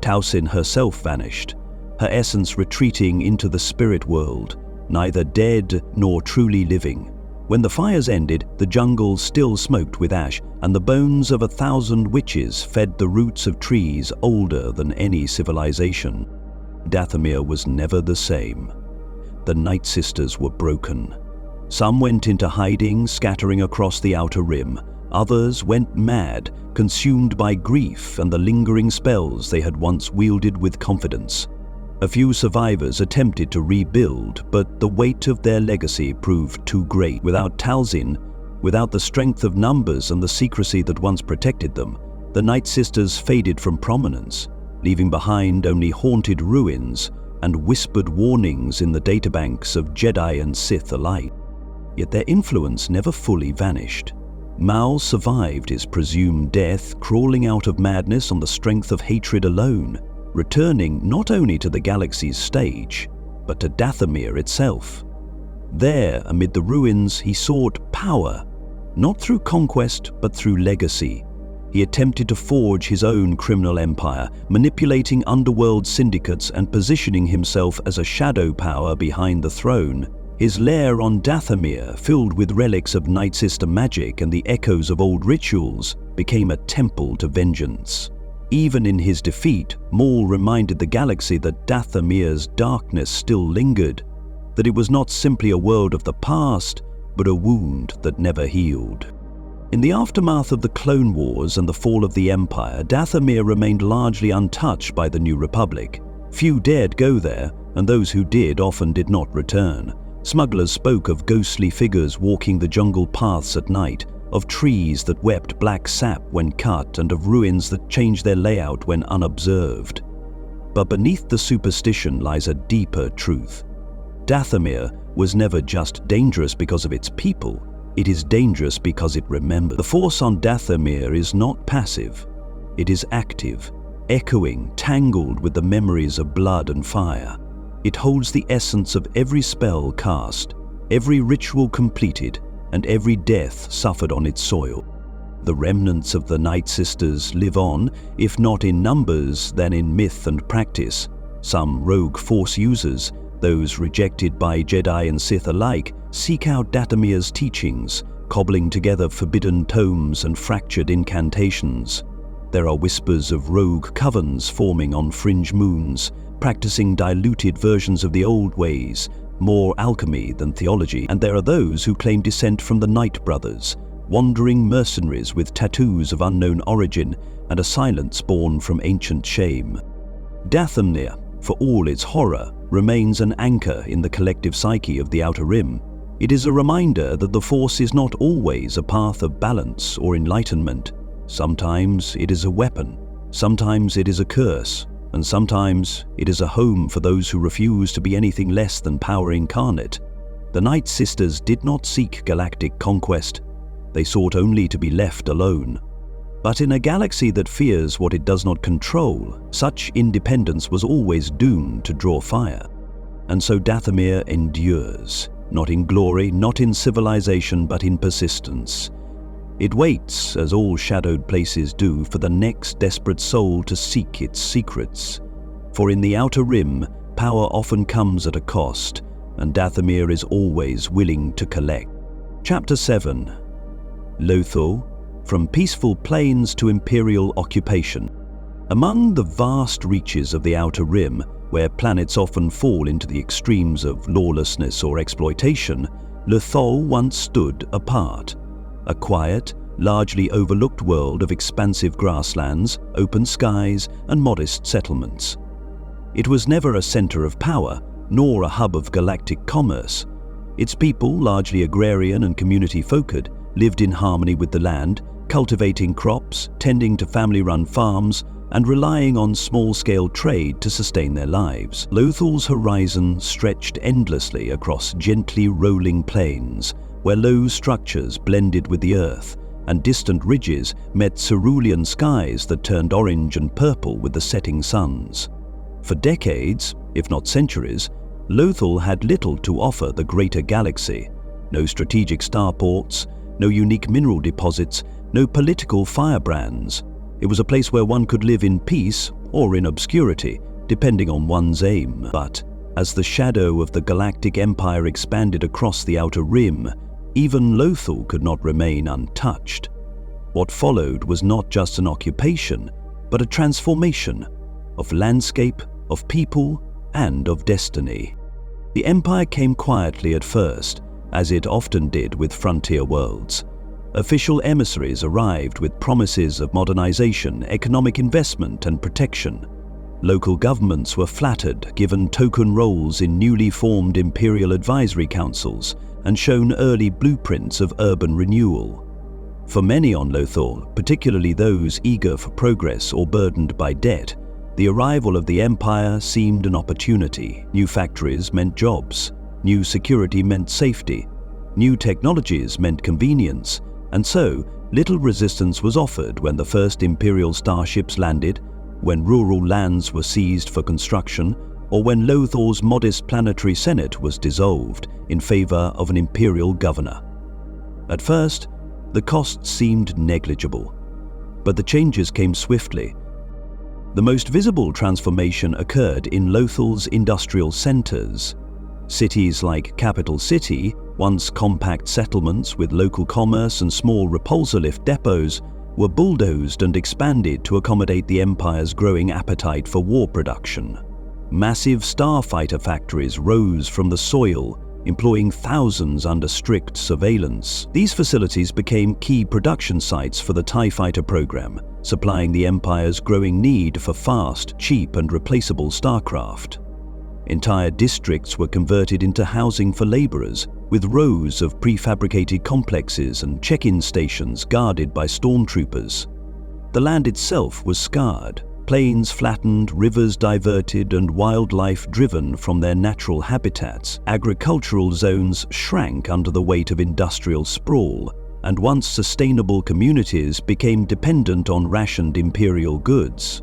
Tausin herself vanished, her essence retreating into the spirit world, neither dead nor truly living. When the fires ended, the jungle still smoked with ash, and the bones of 1,000 witches fed the roots of trees older than any civilization. Dathomir was never the same. The Nightsisters were broken. Some went into hiding, scattering across the outer rim. Others went mad, consumed by grief and the lingering spells they had once wielded with confidence. A few survivors attempted to rebuild, but the weight of their legacy proved too great. Without Talzin, without the strength of numbers and the secrecy that once protected them, the Nightsisters faded from prominence, leaving behind only haunted ruins and whispered warnings in the databanks of Jedi and Sith alike. Yet their influence never fully vanished. Mal survived his presumed death, crawling out of madness on the strength of hatred alone, returning not only to the galaxy's stage, but to Dathomir itself. There, amid the ruins, he sought power, not through conquest, but through legacy. He attempted to forge his own criminal empire, manipulating underworld syndicates and positioning himself as a shadow power behind the throne. His lair on Dathomir, filled with relics of Nightsister magic and the echoes of old rituals, became a temple to vengeance. Even in his defeat, Maul reminded the galaxy that Dathomir's darkness still lingered, that it was not simply a world of the past, but a wound that never healed. In the aftermath of the Clone Wars and the fall of the Empire, Dathomir remained largely untouched by the New Republic. Few dared go there, and those who did often did not return. Smugglers spoke of ghostly figures walking the jungle paths at night, of trees that wept black sap when cut, and of ruins that changed their layout when unobserved. But beneath the superstition lies a deeper truth. Dathomir was never just dangerous because of its people, it is dangerous because it remembers. The force on Dathomir is not passive, it is active, echoing, tangled with the memories of blood and fire. It holds the essence of every spell cast, every ritual completed, and every death suffered on its soil. The remnants of the Nightsisters live on, if not in numbers, then in myth and practice. Some rogue Force users, those rejected by Jedi and Sith alike, seek out Dathomir's teachings, cobbling together forbidden tomes and fractured incantations. There are whispers of rogue covens forming on fringe moons, practicing diluted versions of the old ways, more alchemy than theology, and there are those who claim descent from the Night Brothers, wandering mercenaries with tattoos of unknown origin and a silence born from ancient shame. Dathomir, for all its horror, remains an anchor in the collective psyche of the Outer Rim. It is a reminder that the Force is not always a path of balance or enlightenment. Sometimes it is a weapon, sometimes it is a curse, and sometimes it is a home for those who refuse to be anything less than power incarnate. The Nightsisters did not seek galactic conquest, they sought only to be left alone. But in a galaxy that fears what it does not control, such independence was always doomed to draw fire. And so Dathomir endures, not in glory, not in civilization, but in persistence. It waits, as all shadowed places do, for the next desperate soul to seek its secrets. For in the Outer Rim, power often comes at a cost, and Dathomir is always willing to collect. Chapter 7. Lothal, From Peaceful Plains to Imperial Occupation. Among the vast reaches of the Outer Rim, where planets often fall into the extremes of lawlessness or exploitation, Lothal once stood apart. A quiet, largely overlooked world of expansive grasslands, open skies, and modest settlements. It was never a center of power, nor a hub of galactic commerce. Its people, largely agrarian and community-focused, lived in harmony with the land, cultivating crops, tending to family-run farms, and relying on small-scale trade to sustain their lives. Lothal's horizon stretched endlessly across gently rolling plains, where low structures blended with the earth, and distant ridges met cerulean skies that turned orange and purple with the setting suns. For decades, if not centuries, Lothal had little to offer the greater galaxy. No strategic starports, no unique mineral deposits, no political firebrands. It was a place where one could live in peace or in obscurity, depending on one's aim. But as the shadow of the Galactic Empire expanded across the Outer Rim, even Lothal could not remain untouched. What followed was not just an occupation, but a transformation of landscape, of people, and of destiny. The Empire came quietly at first, as it often did with frontier worlds. Official emissaries arrived with promises of modernization, economic investment, and protection. Local governments were flattered, given token roles in newly formed Imperial advisory councils, and shown early blueprints of urban renewal. For many on Lothal, particularly those eager for progress or burdened by debt, the arrival of the Empire seemed an opportunity. New factories meant jobs, new security meant safety, new technologies meant convenience, and so little resistance was offered when the first Imperial starships landed, when rural lands were seized for construction, or when Lothal's modest planetary senate was dissolved in favor of an Imperial governor. At first, the costs seemed negligible, but the changes came swiftly. The most visible transformation occurred in Lothal's industrial centers. Cities like Capital City, once compact settlements with local commerce and small repulsor lift depots, were bulldozed and expanded to accommodate the Empire's growing appetite for war production. Massive starfighter factories rose from the soil, employing thousands under strict surveillance. These facilities became key production sites for the TIE fighter program, supplying the Empire's growing need for fast, cheap, and replaceable starcraft. Entire districts were converted into housing for laborers, with rows of prefabricated complexes and check-in stations guarded by stormtroopers. The land itself was scarred, plains flattened, rivers diverted, and wildlife driven from their natural habitats. Agricultural zones shrank under the weight of industrial sprawl, and once sustainable communities became dependent on rationed Imperial goods.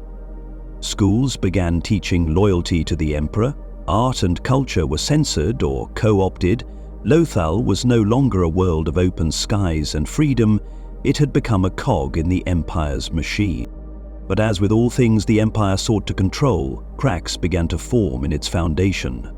Schools began teaching loyalty to the Emperor, art and culture were censored or co-opted. Lothal was no longer a world of open skies and freedom, it had become a cog in the Empire's machine. But as with all things the Empire sought to control, cracks began to form in its foundation.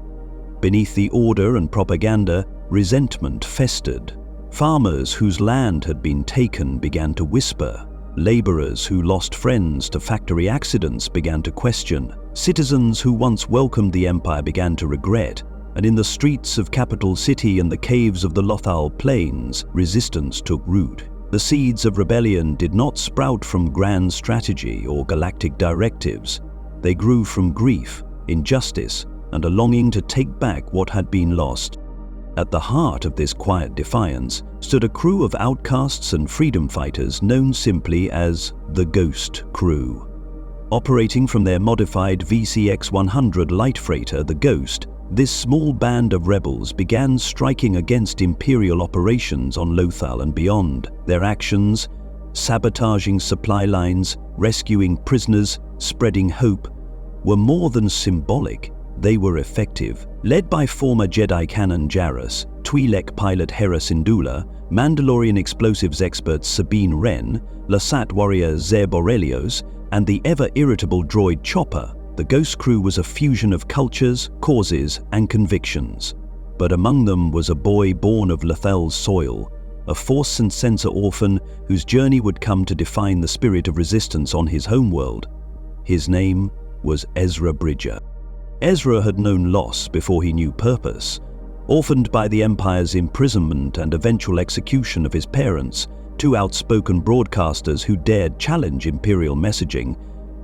Beneath the order and propaganda, resentment festered. Farmers whose land had been taken began to whisper. Laborers who lost friends to factory accidents began to question. Citizens who once welcomed the Empire began to regret. And in the streets of Capital City and the caves of the Lothal Plains, resistance took root. The seeds of rebellion did not sprout from grand strategy or galactic directives. They grew from grief, injustice, and a longing to take back what had been lost. At the heart of this quiet defiance stood a crew of outcasts and freedom fighters known simply as the Ghost Crew. Operating from their modified VCX-100 light freighter, the Ghost, this small band of rebels began striking against Imperial operations on Lothal and beyond. Their actions, sabotaging supply lines, rescuing prisoners, spreading hope, were more than symbolic, they were effective. Led by former Jedi canon Jarrus, Twi'lek pilot Hera Syndulla, Mandalorian explosives expert Sabine Wren, Lasat warrior Zeb Orelios, and the ever-irritable droid Chopper, the Ghost Crew was a fusion of cultures, causes, and convictions. But among them was a boy born of Lothal's soil, a Force and Sensor orphan whose journey would come to define the spirit of resistance on his homeworld. His name was Ezra Bridger. Ezra had known loss before he knew purpose. Orphaned by the Empire's imprisonment and eventual execution of his parents, two outspoken broadcasters who dared challenge Imperial messaging,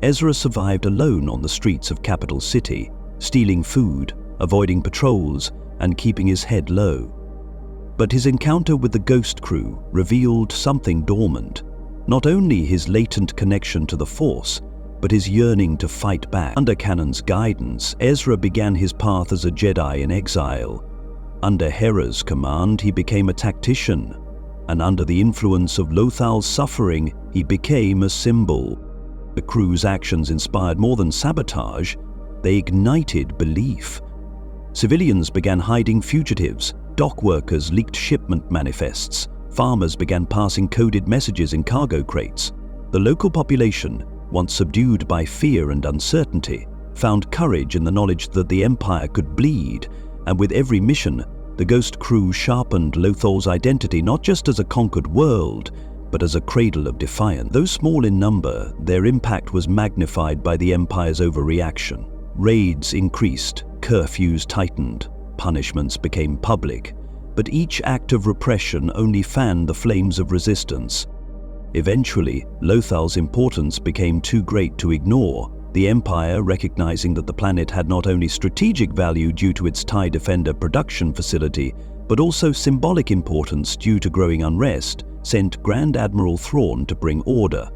Ezra survived alone on the streets of Capital City, stealing food, avoiding patrols, and keeping his head low. But his encounter with the Ghost Crew revealed something dormant, not only his latent connection to the Force, but his yearning to fight back. Under Canon's guidance, Ezra began his path as a Jedi in exile. Under Hera's command, he became a tactician, and under the influence of Lothal's suffering, he became a symbol. The crew's actions inspired more than sabotage, they ignited belief. Civilians began hiding fugitives, dock workers leaked shipment manifests, Farmers began passing coded messages in cargo crates. The local population, once subdued by fear and uncertainty, found courage in the knowledge that the Empire could bleed, and with every mission, the Ghost crew sharpened Lothal's identity not just as a conquered world, but as a cradle of defiance. Though small in number, their impact was magnified by the Empire's overreaction. Raids increased, curfews tightened, punishments became public, but each act of repression only fanned the flames of resistance. Eventually, Lothal's importance became too great to ignore. The Empire, recognizing that the planet had not only strategic value due to its TIE Defender production facility, but also symbolic importance due to growing unrest, sent Grand Admiral Thrawn to bring order.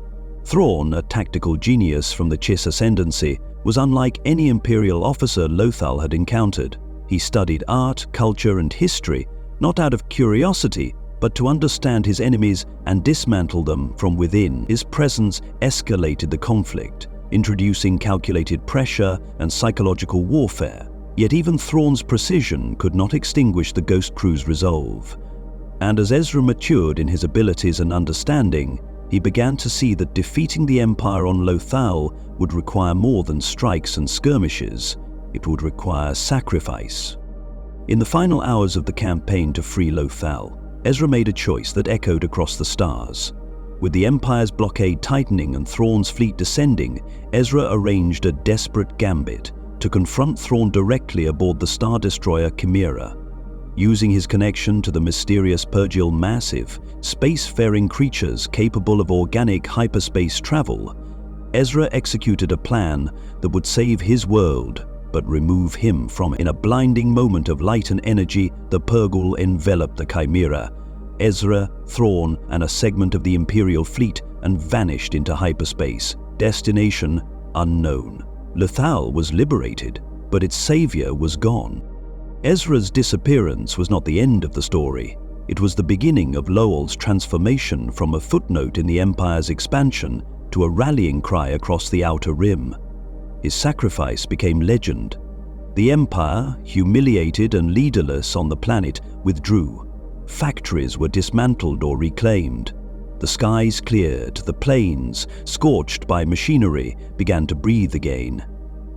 Thrawn, a tactical genius from the Chiss Ascendancy, was unlike any Imperial officer Lothal had encountered. He studied art, culture, and history, not out of curiosity, but to understand his enemies and dismantle them from within. His presence escalated the conflict, introducing calculated pressure and psychological warfare. Yet even Thrawn's precision could not extinguish the Ghost crew's resolve. And as Ezra matured in his abilities and understanding, he began to see that defeating the Empire on Lothal would require more than strikes and skirmishes. It would require sacrifice. In the final hours of the campaign to free Lothal, Ezra made a choice that echoed across the stars. With the Empire's blockade tightening and Thrawn's fleet descending, Ezra arranged a desperate gambit to confront Thrawn directly aboard the Star Destroyer Chimera. Using his connection to the mysterious Purgial Massive, space-faring creatures capable of organic hyperspace travel, Ezra executed a plan that would save his world, but remove him from it. In a blinding moment of light and energy, the Purgil enveloped the Chimera, Ezra, Thrawn, and a segment of the Imperial fleet, and vanished into hyperspace. Destination unknown. Lothal was liberated, but its savior was gone. Ezra's disappearance was not the end of the story. It was the beginning of Lowell's transformation from a footnote in the Empire's expansion to a rallying cry across the Outer Rim. His sacrifice became legend. The Empire, humiliated and leaderless on the planet, withdrew. Factories were dismantled or reclaimed. The skies cleared, the plains, scorched by machinery, began to breathe again.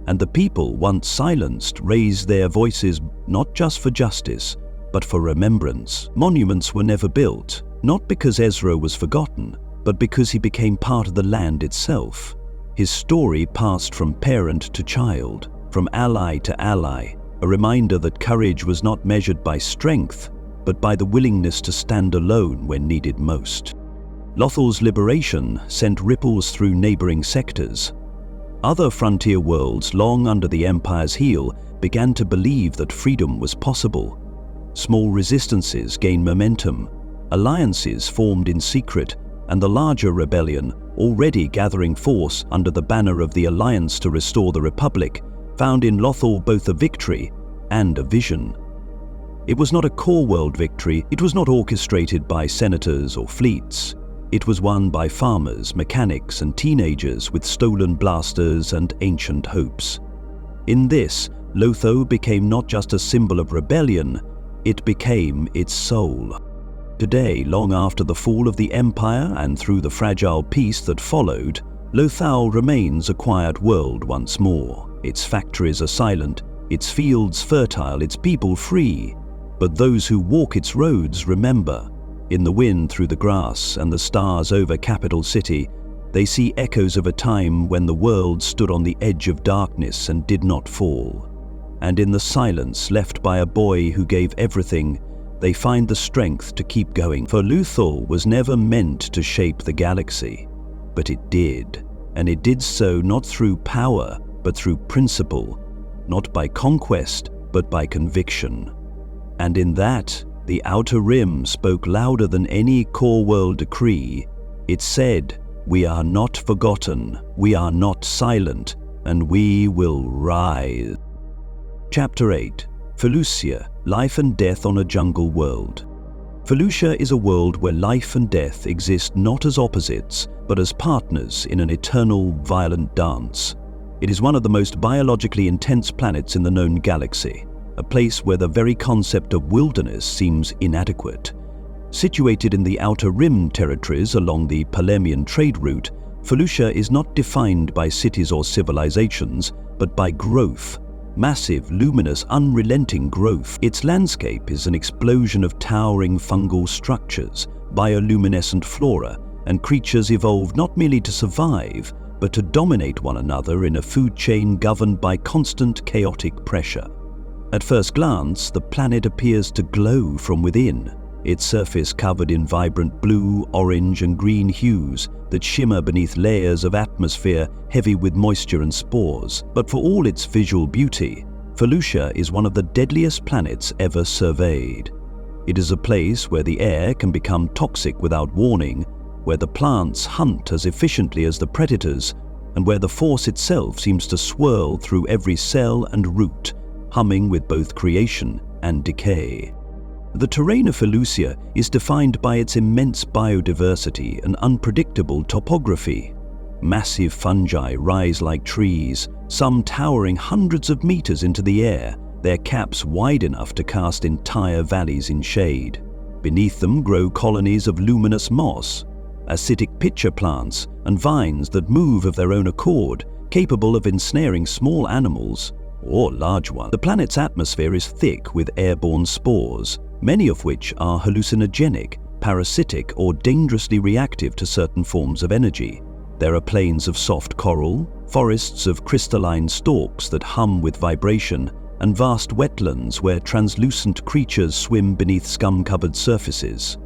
And the people, once silenced, raised their voices not just for justice, but for remembrance. Monuments were never built, not because Ezra was forgotten, but because he became part of the land itself. His story passed from parent to child, from ally to ally, a reminder that courage was not measured by strength, but by the willingness to stand alone when needed most. Lothal's liberation sent ripples through neighboring sectors. Other frontier worlds long under the Empire's heel began to believe that freedom was possible. Small resistances gained momentum, alliances formed in secret, and the larger rebellion, already gathering force under the banner of the Alliance to restore the Republic, found in Lothal both a victory and a vision. It was not a core world victory, it was not orchestrated by senators or fleets. It was won by farmers, mechanics, and teenagers with stolen blasters and ancient hopes. In this, Lothal became not just a symbol of rebellion, it became its soul. Today, long after the fall of the Empire and through the fragile peace that followed, Lothal remains a quiet world once more. Its factories are silent, its fields fertile, its people free. But those who walk its roads remember. In the wind through the grass and the stars over Capital City, they see echoes of a time when the world stood on the edge of darkness and did not fall. And in the silence left by a boy who gave everything, they find the strength to keep going. For Lothal was never meant to shape the galaxy, but it did. And it did so not through power, but through principle, not by conquest, but by conviction. And in that, the Outer Rim spoke louder than any core world decree. It said, "We are not forgotten, we are not silent, and we will rise." Chapter 8. Felucia, Life and Death on a Jungle World. Felucia is a world where life and death exist not as opposites, but as partners in an eternal, violent dance. It is one of the most biologically intense planets in the known galaxy, a place where the very concept of wilderness seems inadequate. Situated in the Outer Rim territories along the Palemian trade route, Felucia is not defined by cities or civilizations, but by growth. Massive, luminous, unrelenting growth. Its landscape is an explosion of towering fungal structures, bioluminescent flora, and creatures evolved not merely to survive, but to dominate one another in a food chain governed by constant chaotic pressure. At first glance, the planet appears to glow from within, its surface covered in vibrant blue, orange, and green hues that shimmer beneath layers of atmosphere heavy with moisture and spores. But for all its visual beauty, Felucia is one of the deadliest planets ever surveyed. It is a place where the air can become toxic without warning, where the plants hunt as efficiently as the predators, and where the force itself seems to swirl through every cell and root, humming with both creation and decay. The terrain of Felucia is defined by its immense biodiversity and unpredictable topography. Massive fungi rise like trees, some towering hundreds of meters into the air, their caps wide enough to cast entire valleys in shade. Beneath them grow colonies of luminous moss, acidic pitcher plants, and vines that move of their own accord, capable of ensnaring small animals or large ones. The planet's atmosphere is thick with airborne spores, many of which are hallucinogenic, parasitic, or dangerously reactive to certain forms of energy. There are plains of soft coral, forests of crystalline stalks that hum with vibration, and vast wetlands where translucent creatures swim beneath scum-covered surfaces.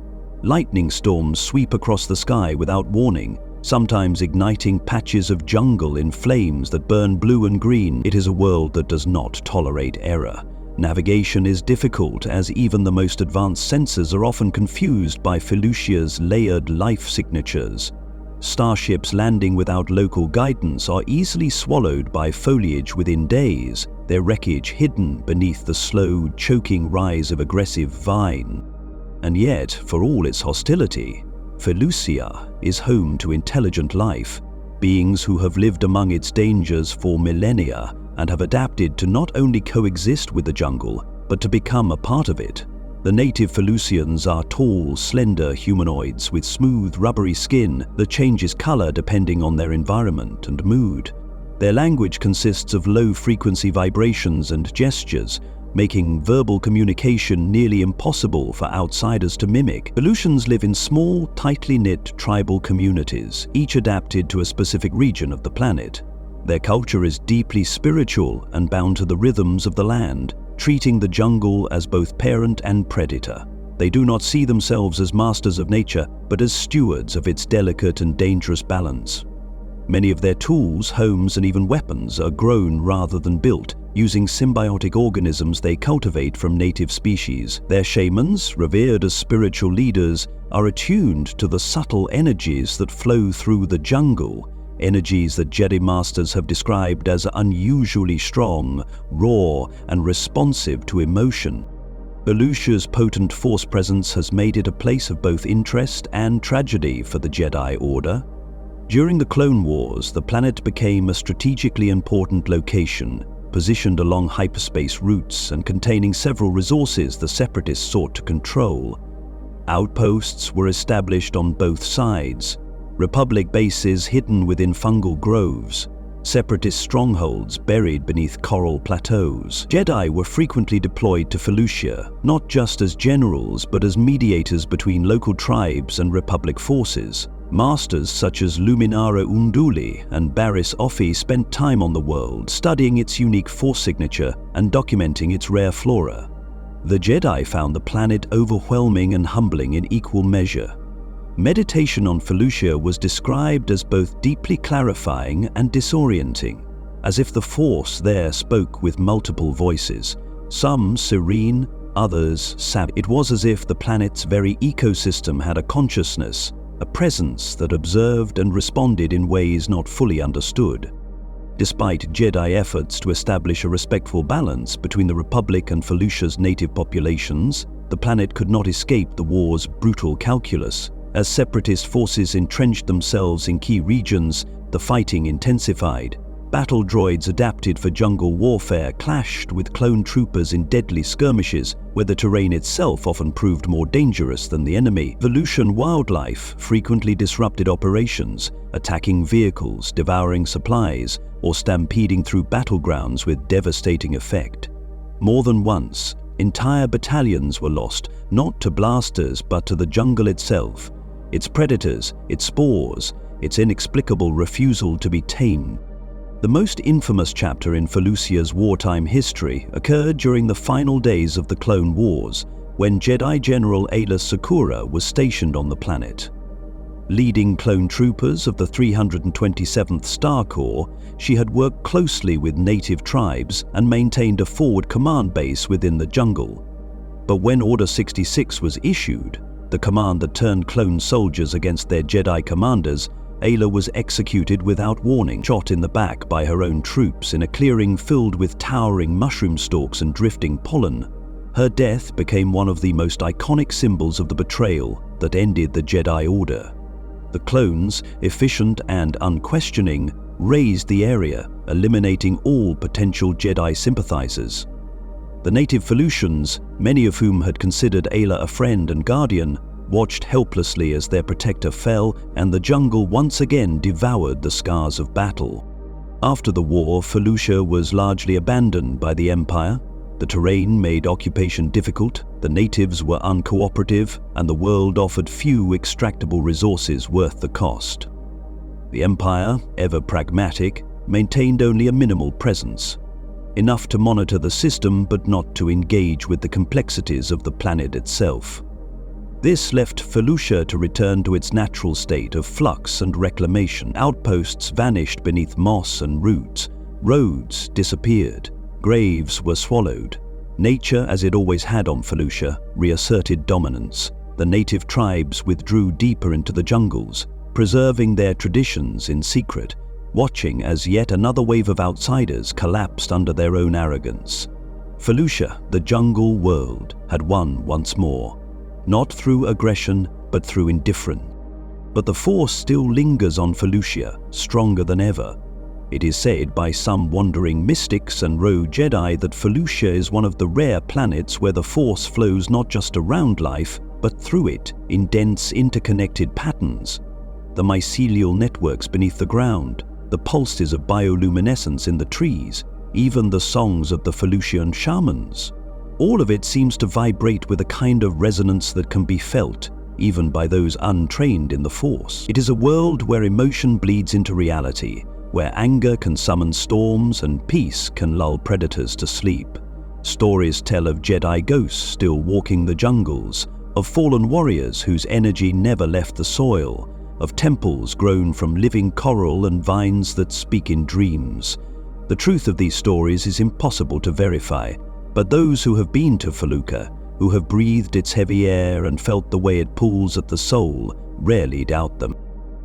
Lightning storms sweep across the sky without warning, sometimes igniting patches of jungle in flames that burn blue and green. It is a world that does not tolerate error. Navigation is difficult as even the most advanced sensors are often confused by Felucia's layered life signatures. Starships landing without local guidance are easily swallowed by foliage within days, their wreckage hidden beneath the slow, choking rise of aggressive vine. And yet, for all its hostility, Felucia is home to intelligent life, beings who have lived among its dangers for millennia and have adapted to not only coexist with the jungle, but to become a part of it. The native Felucians are tall, slender humanoids with smooth, rubbery skin that changes color depending on their environment and mood. Their language consists of low-frequency vibrations and gestures, making verbal communication nearly impossible for outsiders to mimic. Felucians live in small, tightly knit tribal communities, each adapted to a specific region of the planet. Their culture is deeply spiritual and bound to the rhythms of the land, treating the jungle as both parent and predator. They do not see themselves as masters of nature, but as stewards of its delicate and dangerous balance. Many of their tools, homes, and even weapons are grown rather than built, using symbiotic organisms they cultivate from native species. Their shamans, revered as spiritual leaders, are attuned to the subtle energies that flow through the jungle, energies that Jedi Masters have described as unusually strong, raw, and responsive to emotion. Felucia's potent force presence has made it a place of both interest and tragedy for the Jedi Order. During the Clone Wars, the planet became a strategically important location, positioned along hyperspace routes and containing several resources the Separatists sought to control. Outposts were established on both sides, Republic bases hidden within fungal groves, Separatist strongholds buried beneath coral plateaus. Jedi were frequently deployed to Felucia, not just as generals but as mediators between local tribes and Republic forces. Masters such as Luminara Unduli and Barriss Offee spent time on the world, studying its unique force signature and documenting its rare flora. The Jedi found the planet overwhelming and humbling in equal measure. Meditation on Felucia was described as both deeply clarifying and disorienting, as if the Force there spoke with multiple voices, some serene, others savage. It was as if the planet's very ecosystem had a consciousness, a presence that observed and responded in ways not fully understood. Despite Jedi efforts to establish a respectful balance between the Republic and Felucia's native populations, the planet could not escape the war's brutal calculus. As Separatist forces entrenched themselves in key regions, the fighting intensified. battle droids adapted for jungle warfare clashed with clone troopers in deadly skirmishes where the terrain itself often proved more dangerous than the enemy. Felucian wildlife frequently disrupted operations, attacking vehicles, devouring supplies, or stampeding through battlegrounds with devastating effect. More than once, entire battalions were lost, not to blasters but to the jungle itself, its predators, its spores, its inexplicable refusal to be tamed. The most infamous chapter in Felucia's wartime history occurred during the final days of the Clone Wars, when Jedi General Aayla Secura was stationed on the planet. Leading clone troopers of the 327th Star Corps, she had worked closely with native tribes and maintained a forward command base within the jungle. But when Order 66 was issued, the command that turned clone soldiers against their Jedi commanders, Aayla was executed without warning, shot in the back by her own troops in a clearing filled with towering mushroom stalks and drifting pollen. Her death became one of the most iconic symbols of the betrayal that ended the Jedi Order. The clones, efficient and unquestioning, razed the area, eliminating all potential Jedi sympathizers. The native Felucians, many of whom had considered Aayla a friend and guardian, watched helplessly as their protector fell and the jungle once again devoured the scars of battle. After the war, Felucia was largely abandoned by the Empire. The terrain made occupation difficult, the natives were uncooperative, and the world offered few extractable resources worth the cost. The Empire, ever pragmatic, maintained only a minimal presence, enough to monitor the system but not to engage with the complexities of the planet itself. This left Felucia to return to its natural state of flux and reclamation. Outposts vanished beneath moss and roots, roads disappeared, graves were swallowed. Nature, as it always had on Felucia, reasserted dominance. The native tribes withdrew deeper into the jungles, preserving their traditions in secret, watching as yet another wave of outsiders collapsed under their own arrogance. Felucia, the jungle world, had won once more. Not through aggression, but through indifference. But the Force still lingers on Felucia, stronger than ever. It is said by some wandering mystics and rogue Jedi that Felucia is one of the rare planets where the Force flows not just around life, but through it in dense, interconnected patterns. The mycelial networks beneath the ground, the pulses of bioluminescence in the trees, even the songs of the Felucian shamans. All of it seems to vibrate with a kind of resonance that can be felt, even by those untrained in the Force. It is a world where emotion bleeds into reality, where anger can summon storms and peace can lull predators to sleep. Stories tell of Jedi ghosts still walking the jungles, of fallen warriors whose energy never left the soil, of temples grown from living coral and vines that speak in dreams. The truth of these stories is impossible to verify, but those who have been to Felucia, who have breathed its heavy air and felt the way it pulls at the soul, rarely doubt them.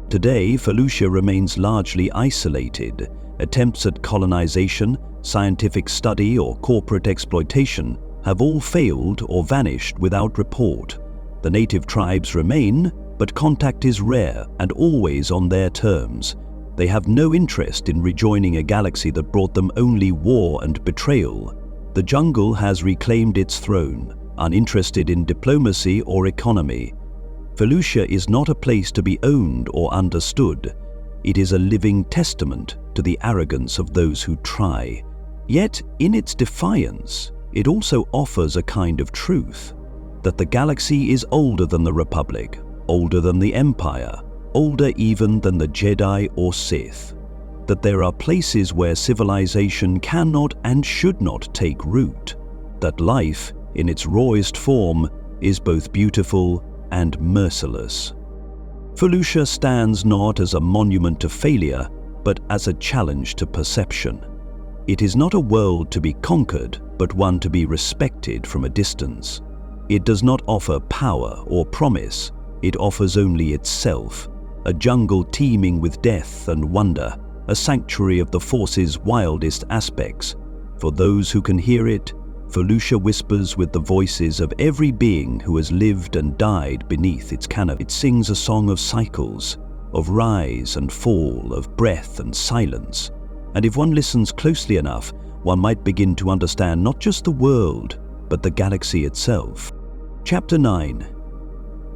Today, Felucia remains largely isolated. Attempts at colonization, scientific study, or corporate exploitation have all failed or vanished without report. The native tribes remain, but contact is rare and always on their terms. They have no interest in rejoining a galaxy that brought them only war and betrayal. The jungle has reclaimed its throne, uninterested in diplomacy or economy. Felucia is not a place to be owned or understood. It is a living testament to the arrogance of those who try. Yet, in its defiance, it also offers a kind of truth, that the galaxy is older than the Republic, older than the Empire, older even than the Jedi or Sith. That there are places where civilization cannot and should not take root. That life, in its rawest form, is both beautiful and merciless. Felucia stands not as a monument to failure, but as a challenge to perception. It is not a world to be conquered, but one to be respected from a distance. It does not offer power or promise, it offers only itself, a jungle teeming with death and wonder, a sanctuary of the Force's wildest aspects. For those who can hear it, Felucia whispers with the voices of every being who has lived and died beneath its canopy. It sings a song of cycles, of rise and fall, of breath and silence, and if one listens closely enough, one might begin to understand not just the world, but the galaxy itself. Chapter 9.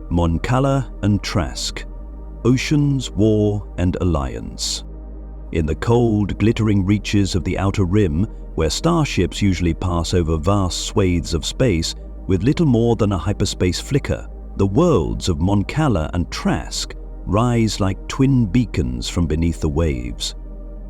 Mon Cala and Trask. Oceans, War, and Alliance. In the cold, glittering reaches of the Outer Rim, where starships usually pass over vast swathes of space with little more than a hyperspace flicker, the worlds of Mon Cala and Trask rise like twin beacons from beneath the waves.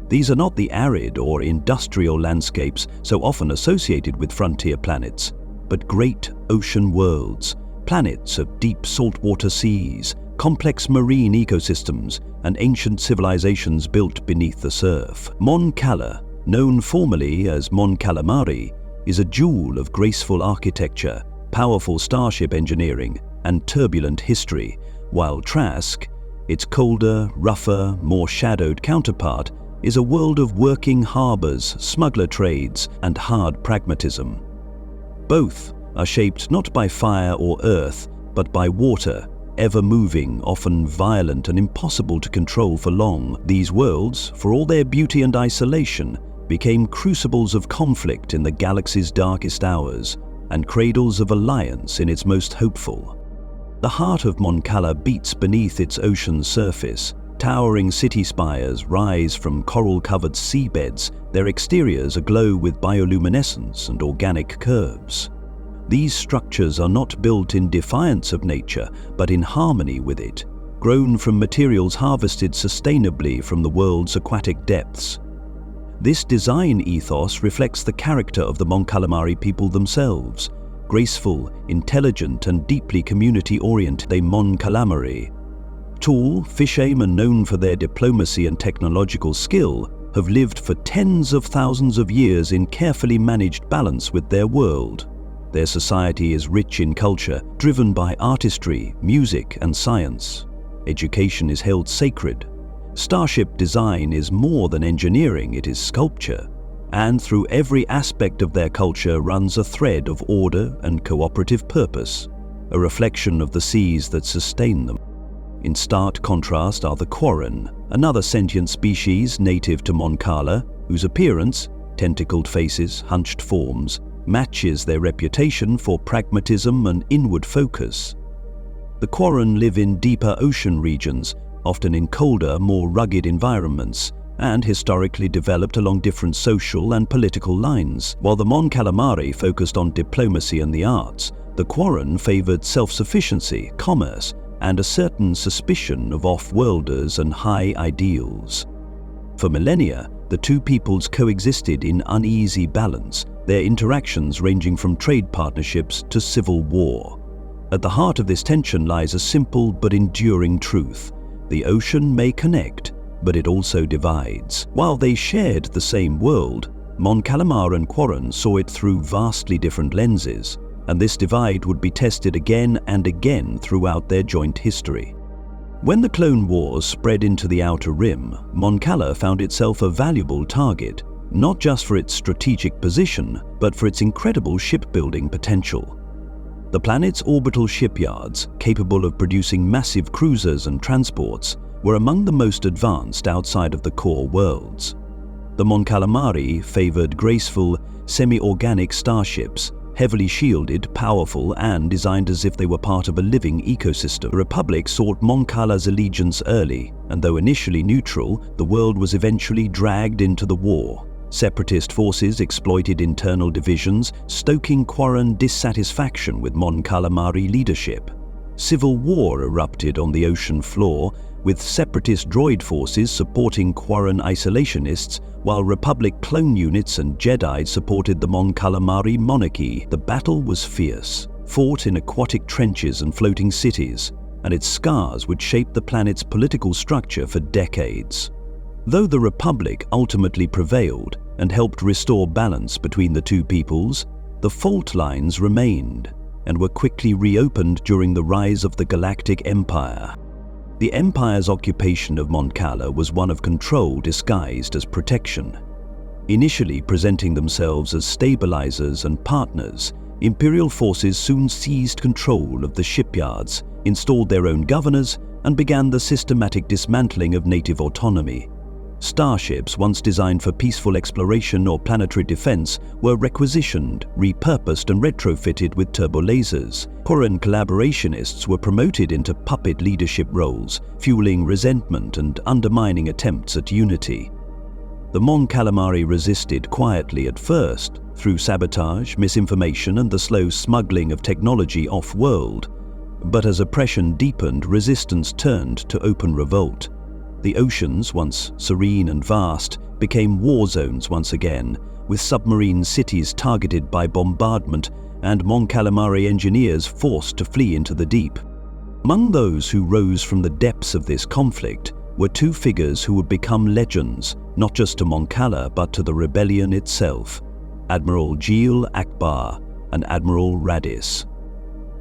These are not the arid or industrial landscapes so often associated with frontier planets, but great ocean worlds, planets of deep saltwater seas, complex marine ecosystems, and ancient civilizations built beneath the surf. Mon Cala, known formally as Mon Calamari, is a jewel of graceful architecture, powerful starship engineering, and turbulent history, while Trask, its colder, rougher, more shadowed counterpart, is a world of working harbors, smuggler trades, and hard pragmatism. Both are shaped not by fire or earth, but by water, ever-moving, often violent and impossible to control for long. These worlds, for all their beauty and isolation, became crucibles of conflict in the galaxy's darkest hours, and cradles of alliance in its most hopeful. The heart of Mon Cala beats beneath its ocean surface. Towering city spires rise from coral-covered seabeds, their exteriors aglow with bioluminescence and organic curves. These structures are not built in defiance of nature, but in harmony with it, grown from materials harvested sustainably from the world's aquatic depths. This design ethos reflects the character of the Mon Calamari people themselves. Graceful, intelligent, and deeply community-oriented, they Mon Calamari. Tall, fish-aim, and known for their diplomacy and technological skill, have lived for tens of thousands of years in carefully managed balance with their world. Their society is rich in culture, driven by artistry, music, and science. Education is held sacred. Starship design is more than engineering, it is sculpture. And through every aspect of their culture runs a thread of order and cooperative purpose, a reflection of the seas that sustain them. In stark contrast are the Quarren, another sentient species native to Mon Cala, whose appearance, tentacled faces, hunched forms, matches their reputation for pragmatism and inward focus. The Quarren live in deeper ocean regions, often in colder, more rugged environments, and historically developed along different social and political lines. While the Mon Calamari focused on diplomacy and the arts, the Quarren favored self-sufficiency, commerce, and a certain suspicion of off-worlders and high ideals. For millennia, the two peoples coexisted in uneasy balance, their interactions ranging from trade partnerships to civil war. At the heart of this tension lies a simple but enduring truth. The ocean may connect, but it also divides. While they shared the same world, Mon Calamar and Quarren saw it through vastly different lenses, and this divide would be tested again and again throughout their joint history. When the Clone Wars spread into the Outer Rim, Mon Cala found itself a valuable target, not just for its strategic position, but for its incredible shipbuilding potential. The planet's orbital shipyards, capable of producing massive cruisers and transports, were among the most advanced outside of the core worlds. The Mon Calamari favored graceful, semi-organic starships, heavily shielded, powerful, and designed as if they were part of a living ecosystem. The Republic sought Mon Cala's allegiance early, and though initially neutral, the world was eventually dragged into the war. Separatist forces exploited internal divisions, stoking Quarren dissatisfaction with Mon Calamari leadership. Civil war erupted on the ocean floor, with separatist droid forces supporting Quarren isolationists, while Republic clone units and Jedi supported the Mon Calamari monarchy. The battle was fierce, fought in aquatic trenches and floating cities, and its scars would shape the planet's political structure for decades. Though the Republic ultimately prevailed and helped restore balance between the two peoples, the fault lines remained and were quickly reopened during the rise of the Galactic Empire. The Empire's occupation of Mon Cala was one of control disguised as protection. Initially presenting themselves as stabilizers and partners, Imperial forces soon seized control of the shipyards, installed their own governors, and began the systematic dismantling of native autonomy. Starships, once designed for peaceful exploration or planetary defense, were requisitioned, repurposed and retrofitted with turbolasers. Quarren collaborationists were promoted into puppet leadership roles, fueling resentment and undermining attempts at unity. The Mon Calamari resisted quietly at first, through sabotage, misinformation and the slow smuggling of technology off-world. But as oppression deepened, resistance turned to open revolt. The oceans, once serene and vast, became war zones once again, with submarine cities targeted by bombardment and Mon Calamari engineers forced to flee into the deep. Among those who rose from the depths of this conflict were two figures who would become legends, not just to Mon Cala but to the rebellion itself: Admiral Jeel Akbar and Admiral Radis.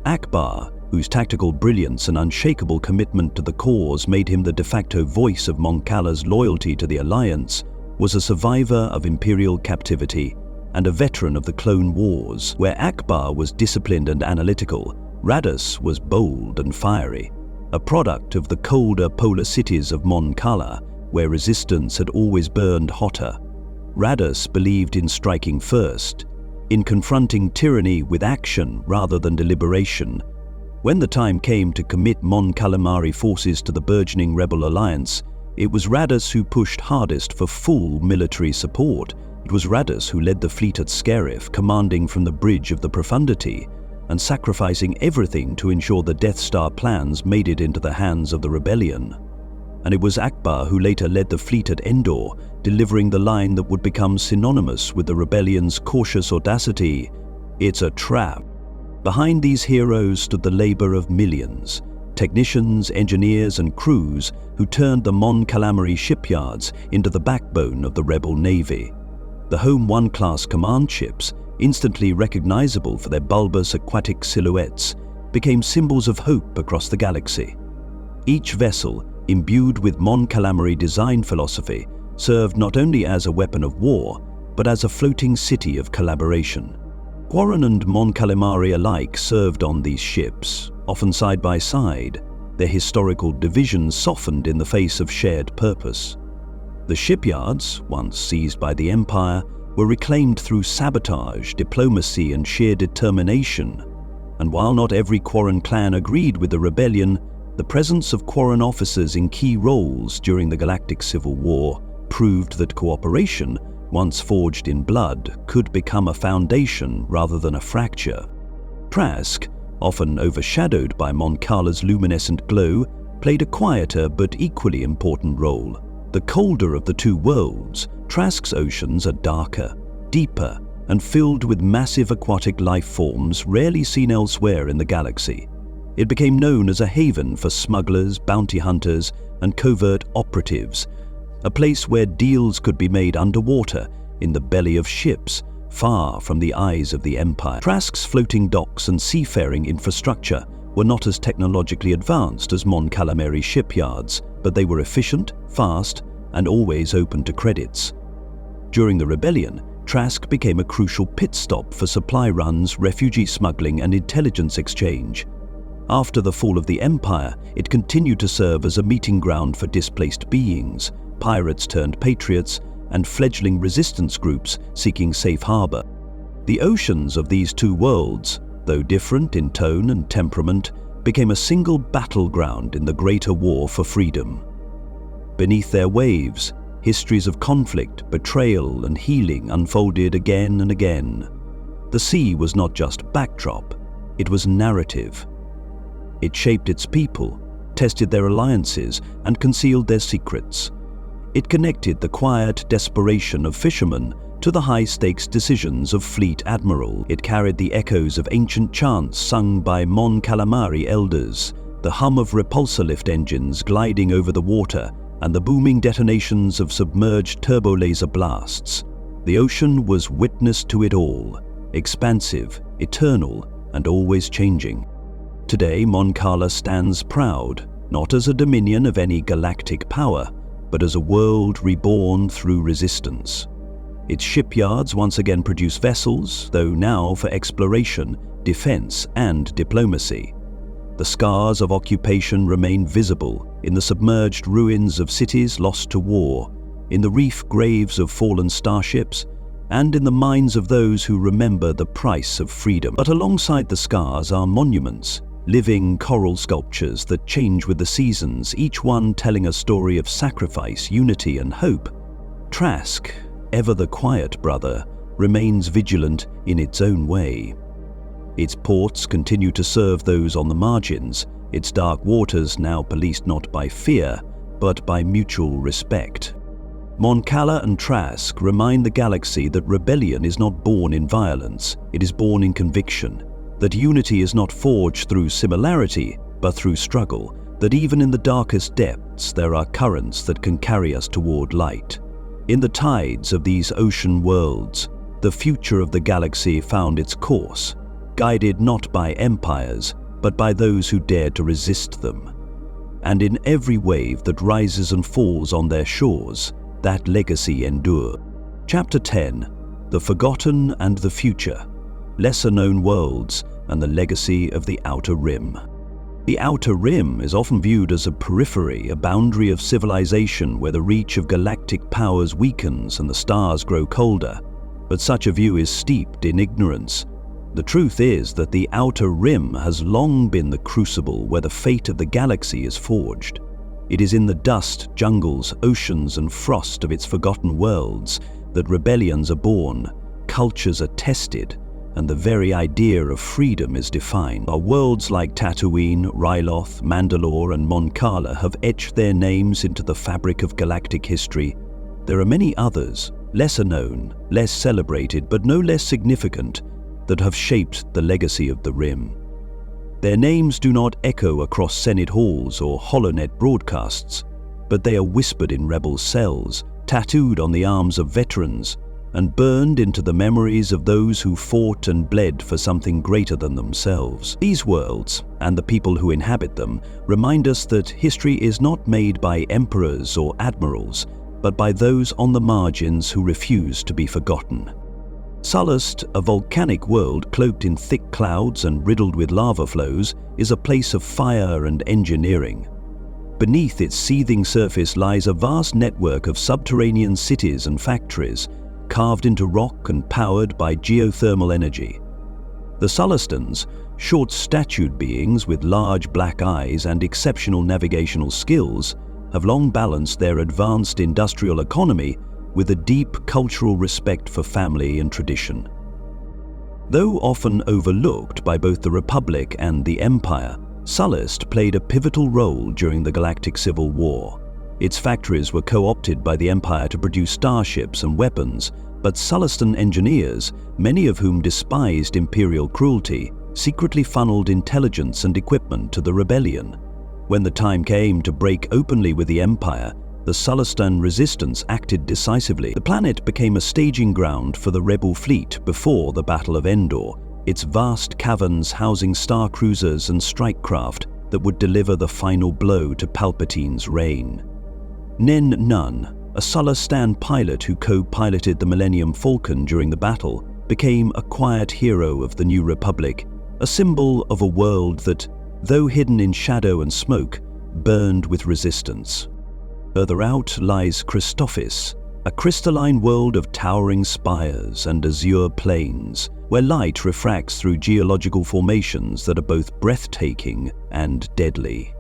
Akbar, whose tactical brilliance and unshakable commitment to the cause made him the de facto voice of Mon Cala's loyalty to the Alliance, was a survivor of Imperial captivity and a veteran of the Clone Wars. Where Akbar was disciplined and analytical, Radis was bold and fiery, a product of the colder polar cities of Mon Cala, where resistance had always burned hotter. Radis believed in striking first, in confronting tyranny with action rather than deliberation. When the time came to commit Mon Calamari forces to the burgeoning rebel alliance, it was Radis who pushed hardest for full military support. It was Radis who led the fleet at Scarif, commanding from the bridge of the Profundity, and sacrificing everything to ensure the Death Star plans made it into the hands of the rebellion. And it was Akbar who later led the fleet at Endor, delivering the line that would become synonymous with the rebellion's cautious audacity: "It's a trap." Behind these heroes stood the labor of millions, technicians, engineers and crews who turned the Mon Calamari shipyards into the backbone of the rebel navy. The Home 1-class command ships, instantly recognizable for their bulbous aquatic silhouettes, became symbols of hope across the galaxy. Each vessel, imbued with Mon Calamari design philosophy, served not only as a weapon of war, but as a floating city of collaboration. Quarren and Mon Calamari alike served on these ships, often side by side, their historical divisions softened in the face of shared purpose. The shipyards, once seized by the Empire, were reclaimed through sabotage, diplomacy and sheer determination. And while not every Quarren clan agreed with the rebellion, the presence of Quarren officers in key roles during the Galactic Civil War proved that cooperation, once forged in blood, could become a foundation rather than a fracture. Trask, often overshadowed by Mon Cala's luminescent glow, played a quieter but equally important role. The colder of the two worlds, Trask's oceans are darker, deeper, and filled with massive aquatic life forms rarely seen elsewhere in the galaxy. It became known as a haven for smugglers, bounty hunters, and covert operatives, a place where deals could be made underwater in the belly of ships, far from the eyes of the Empire. Trask's floating docks and seafaring infrastructure were not as technologically advanced as Mon Calamari shipyards, but they were efficient, fast, and always open to credits. During the rebellion, Trask became a crucial pit stop for supply runs, refugee smuggling, and intelligence exchange. After the fall of the Empire, it continued to serve as a meeting ground for displaced beings, pirates turned patriots, and fledgling resistance groups seeking safe harbor. The oceans of these two worlds, though different in tone and temperament, became a single battleground in the greater war for freedom. Beneath their waves, histories of conflict, betrayal, and healing unfolded again and again. The sea was not just backdrop, it was narrative. It shaped its people, tested their alliances, and concealed their secrets. It connected the quiet desperation of fishermen to the high-stakes decisions of fleet admiral. It carried the echoes of ancient chants sung by Mon Calamari elders, the hum of repulsor lift engines gliding over the water, and the booming detonations of submerged turbolaser blasts. The ocean was witness to it all, expansive, eternal, and always changing. Today, Mon Cala stands proud, not as a dominion of any galactic power, but as a world reborn through resistance. Its shipyards once again produce vessels, though now for exploration, defense, and diplomacy. The scars of occupation remain visible in the submerged ruins of cities lost to war, in the reef graves of fallen starships, and in the minds of those who remember the price of freedom. But alongside the scars are monuments, living coral sculptures that change with the seasons, each one telling a story of sacrifice, unity, and hope. Trask, ever the quiet brother, remains vigilant in its own way. Its ports continue to serve those on the margins, its dark waters now policed not by fear, but by mutual respect. Cala and Trask remind the galaxy that rebellion is not born in violence, it is born in conviction, that unity is not forged through similarity, but through struggle, that even in the darkest depths there are currents that can carry us toward light. In the tides of these ocean worlds, the future of the galaxy found its course, guided not by empires, but by those who dared to resist them. And in every wave that rises and falls on their shores, that legacy endure. Chapter 10. The Forgotten and the Future. Lesser-known worlds and the legacy of the Outer Rim. The Outer Rim is often viewed as a periphery, a boundary of civilization where the reach of galactic powers weakens and the stars grow colder. But such a view is steeped in ignorance. The truth is that the Outer Rim has long been the crucible where the fate of the galaxy is forged. It is in the dust, jungles, oceans, and frost of its forgotten worlds that rebellions are born, cultures are tested, and the very idea of freedom is defined. Our worlds like Tatooine, Ryloth, Mandalore, and Cala have etched their names into the fabric of galactic history. There are many others, lesser known, less celebrated, but no less significant, that have shaped the legacy of the Rim. Their names do not echo across Senate halls or HoloNet broadcasts, but they are whispered in rebel cells, tattooed on the arms of veterans, and burned into the memories of those who fought and bled for something greater than themselves. These worlds, and the people who inhabit them, remind us that history is not made by emperors or admirals, but by those on the margins who refuse to be forgotten. Sullust, a volcanic world cloaked in thick clouds and riddled with lava flows, is a place of fire and engineering. Beneath its seething surface lies a vast network of subterranean cities and factories, carved into rock and powered by geothermal energy. The Sullustans, short-statured beings with large black eyes and exceptional navigational skills, have long balanced their advanced industrial economy with a deep cultural respect for family and tradition. Though often overlooked by both the Republic and the Empire, Sullust played a pivotal role during the Galactic Civil War. Its factories were co-opted by the Empire to produce starships and weapons, but Sullustan engineers, many of whom despised Imperial cruelty, secretly funneled intelligence and equipment to the rebellion. When the time came to break openly with the Empire, the Sullustan resistance acted decisively. The planet became a staging ground for the rebel fleet before the Battle of Endor, its vast caverns housing star cruisers and strike craft that would deliver the final blow to Palpatine's reign. Nen Nunn, a Sullustan pilot who co-piloted the Millennium Falcon during the battle, became a quiet hero of the New Republic, a symbol of a world that, though hidden in shadow and smoke, burned with resistance. Further out lies Christophsis, a crystalline world of towering spires and azure plains, where light refracts through geological formations that are both breathtaking and deadly.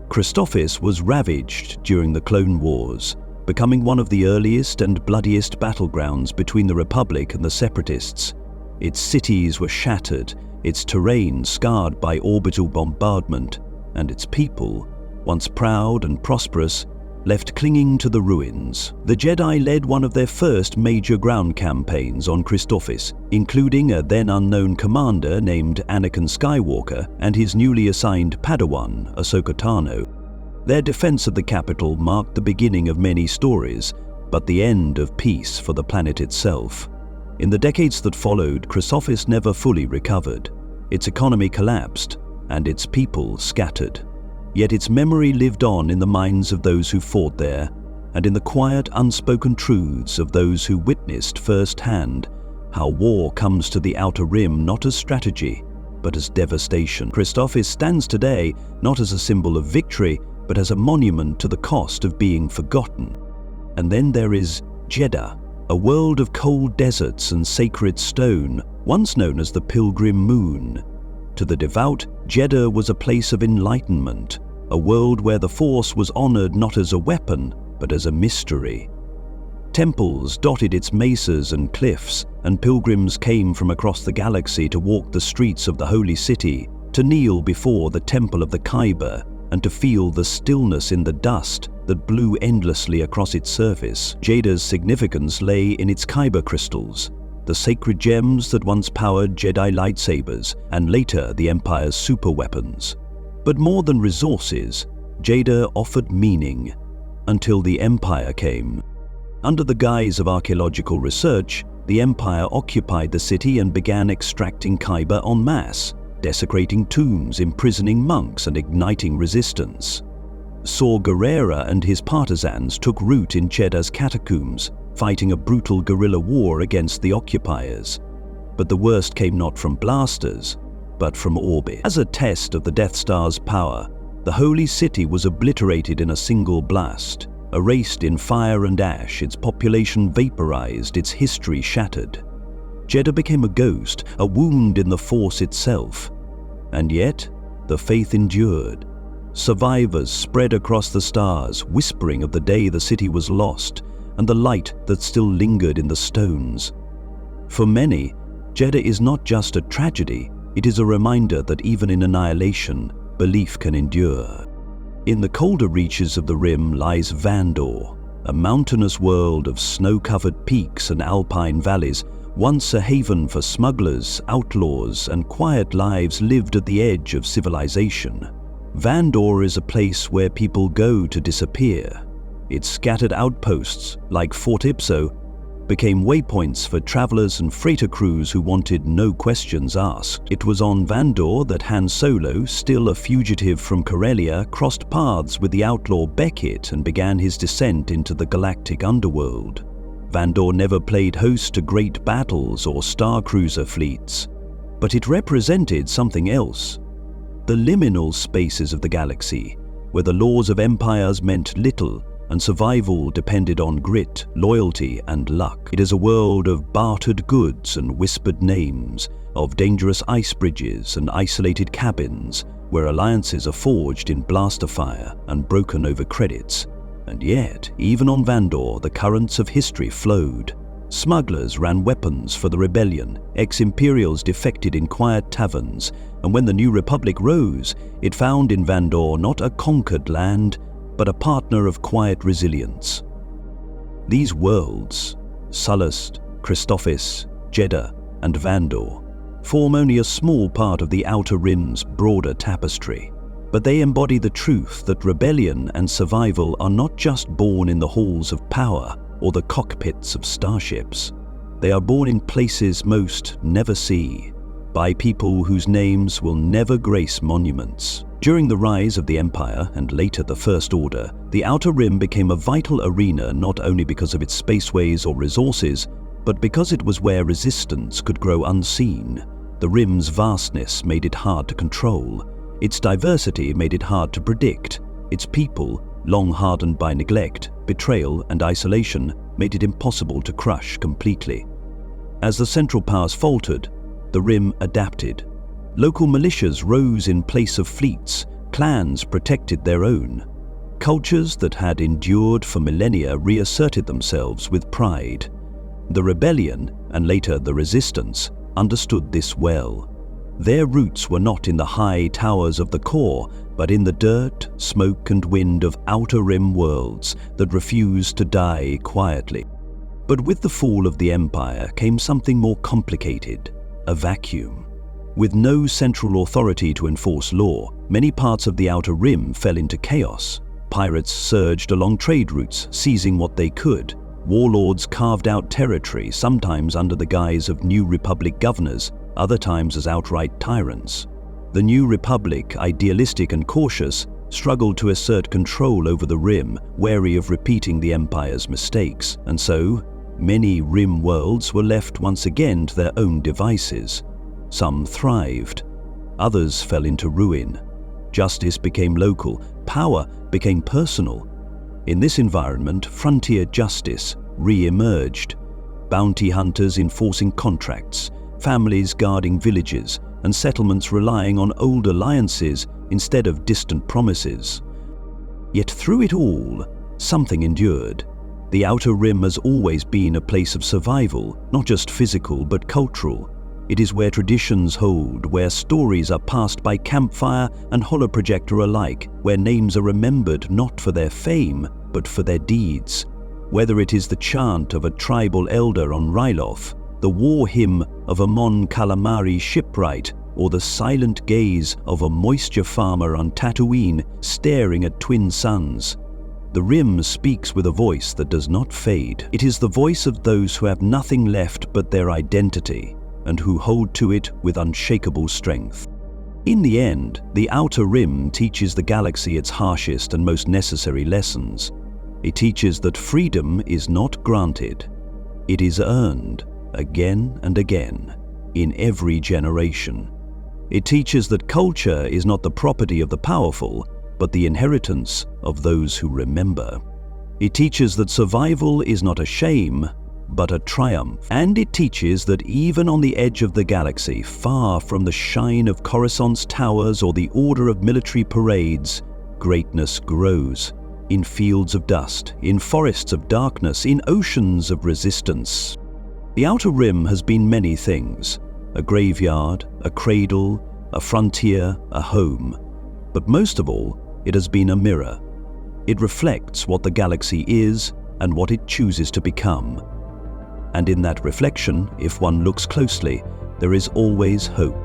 Christophsis was ravaged during the Clone Wars, becoming one of the earliest and bloodiest battlegrounds between the Republic and the Separatists. Its cities were shattered, its terrain scarred by orbital bombardment, and its people, once proud and prosperous, left clinging to the ruins. The Jedi led one of their first major ground campaigns on Christophsis, including a then unknown commander named Anakin Skywalker and his newly assigned Padawan, Ahsoka Tano. Their defense of the capital marked the beginning of many stories, but the end of peace for the planet itself. In the decades that followed, Christophsis never fully recovered. Its economy collapsed, and its people scattered. Yet its memory lived on in the minds of those who fought there, and in the quiet, unspoken truths of those who witnessed firsthand how war comes to the Outer Rim not as strategy, but as devastation. Christophsis stands today not as a symbol of victory, but as a monument to the cost of being forgotten. And then there is Jeddah, a world of cold deserts and sacred stone, once known as the Pilgrim Moon. To the devout, Jeddah was a place of enlightenment, a world where the Force was honored not as a weapon, but as a mystery. Temples dotted its mesas and cliffs, and pilgrims came from across the galaxy to walk the streets of the holy city, to kneel before the temple of the Khyber, and to feel the stillness in the dust that blew endlessly across its surface. Jeddah's significance lay in its Khyber crystals, the sacred gems that once powered Jedi lightsabers and later the Empire's superweapons. But more than resources, Jeddah offered meaning, until the Empire came. Under the guise of archaeological research, the Empire occupied the city and began extracting Khyber en masse, desecrating tombs, imprisoning monks, and igniting resistance. Saw Gerrera and his partisans took root in Jeddah's catacombs, fighting a brutal guerrilla war against the occupiers. But the worst came not from blasters, but from orbit. As a test of the Death Star's power, the holy city was obliterated in a single blast. Erased in fire and ash, its population vaporized, its history shattered. Jeddah became a ghost, a wound in the Force itself. And yet, the faith endured. Survivors spread across the stars, whispering of the day the city was lost, and the light that still lingered in the stones. For many, Jeddah is not just a tragedy, it is a reminder that even in annihilation, belief can endure. In the colder reaches of the Rim lies Vandor, a mountainous world of snow-covered peaks and alpine valleys, once a haven for smugglers, outlaws, and quiet lives lived at the edge of civilization. Vandor is a place where people go to disappear. Its scattered outposts, like Fort Ipso, became waypoints for travelers and freighter crews who wanted no questions asked. It was on Vandor that Han Solo, still a fugitive from Corellia, crossed paths with the outlaw Beckett and began his descent into the galactic underworld. Vandor never played host to great battles or star cruiser fleets, but it represented something else. The liminal spaces of the galaxy, where the laws of empires meant little and survival depended on grit, loyalty, and luck. It is a world of bartered goods and whispered names, of dangerous ice bridges and isolated cabins, where alliances are forged in blaster fire and broken over credits. And yet, even on Vandor, the currents of history flowed. Smugglers ran weapons for the rebellion, ex-Imperials defected in quiet taverns, and when the New Republic rose, it found in Vandor not a conquered land, but a partner of quiet resilience. These worlds, Sullust, Christophsis, Jeddah, and Vandor, form only a small part of the Outer Rim's broader tapestry, but they embody the truth that rebellion and survival are not just born in the halls of power or the cockpits of starships. They are born in places most never see, by people whose names will never grace monuments. During the rise of the Empire and later the First Order, the Outer Rim became a vital arena not only because of its spaceways or resources, but because it was where resistance could grow unseen. The Rim's vastness made it hard to control. Its diversity made it hard to predict. Its people, long hardened by neglect, betrayal, and isolation, made it impossible to crush completely. As the Central Powers faltered, the Rim adapted. Local militias rose in place of fleets, clans protected their own. Cultures that had endured for millennia reasserted themselves with pride. The rebellion, and later the resistance, understood this well. Their roots were not in the high towers of the core, but in the dirt, smoke, and wind of Outer Rim worlds that refused to die quietly. But with the fall of the Empire came something more complicated, a vacuum. With no central authority to enforce law, many parts of the Outer Rim fell into chaos. Pirates surged along trade routes, seizing what they could. Warlords carved out territory, sometimes under the guise of New Republic governors, other times as outright tyrants. The New Republic, idealistic and cautious, struggled to assert control over the Rim, wary of repeating the Empire's mistakes, and so, many Rim worlds were left once again to their own devices. Some thrived, others fell into ruin. Justice became local, power became personal. In this environment, frontier justice re-emerged. Bounty hunters enforcing contracts, families guarding villages, and settlements relying on old alliances instead of distant promises. Yet through it all, something endured. The Outer Rim has always been a place of survival, not just physical but cultural. It is where traditions hold, where stories are passed by campfire and holoprojector alike, where names are remembered not for their fame, but for their deeds. Whether it is the chant of a tribal elder on Ryloth, the war hymn of a Mon Calamari shipwright, or the silent gaze of a moisture farmer on Tatooine staring at twin suns. The Rim speaks with a voice that does not fade. It is the voice of those who have nothing left but their identity, and who hold to it with unshakable strength. In the end, the Outer Rim teaches the galaxy its harshest and most necessary lessons. It teaches that freedom is not granted. It is earned again and again, in every generation. It teaches that culture is not the property of the powerful, but the inheritance of those who remember. It teaches that survival is not a shame, but a triumph. And it teaches that even on the edge of the galaxy, far from the shine of Coruscant's towers or the order of military parades, greatness grows. In fields of dust, in forests of darkness, in oceans of resistance. The Outer Rim has been many things: a graveyard, a cradle, a frontier, a home. But most of all, it has been a mirror. It reflects what the galaxy is and what it chooses to become. And in that reflection, if one looks closely, there is always hope.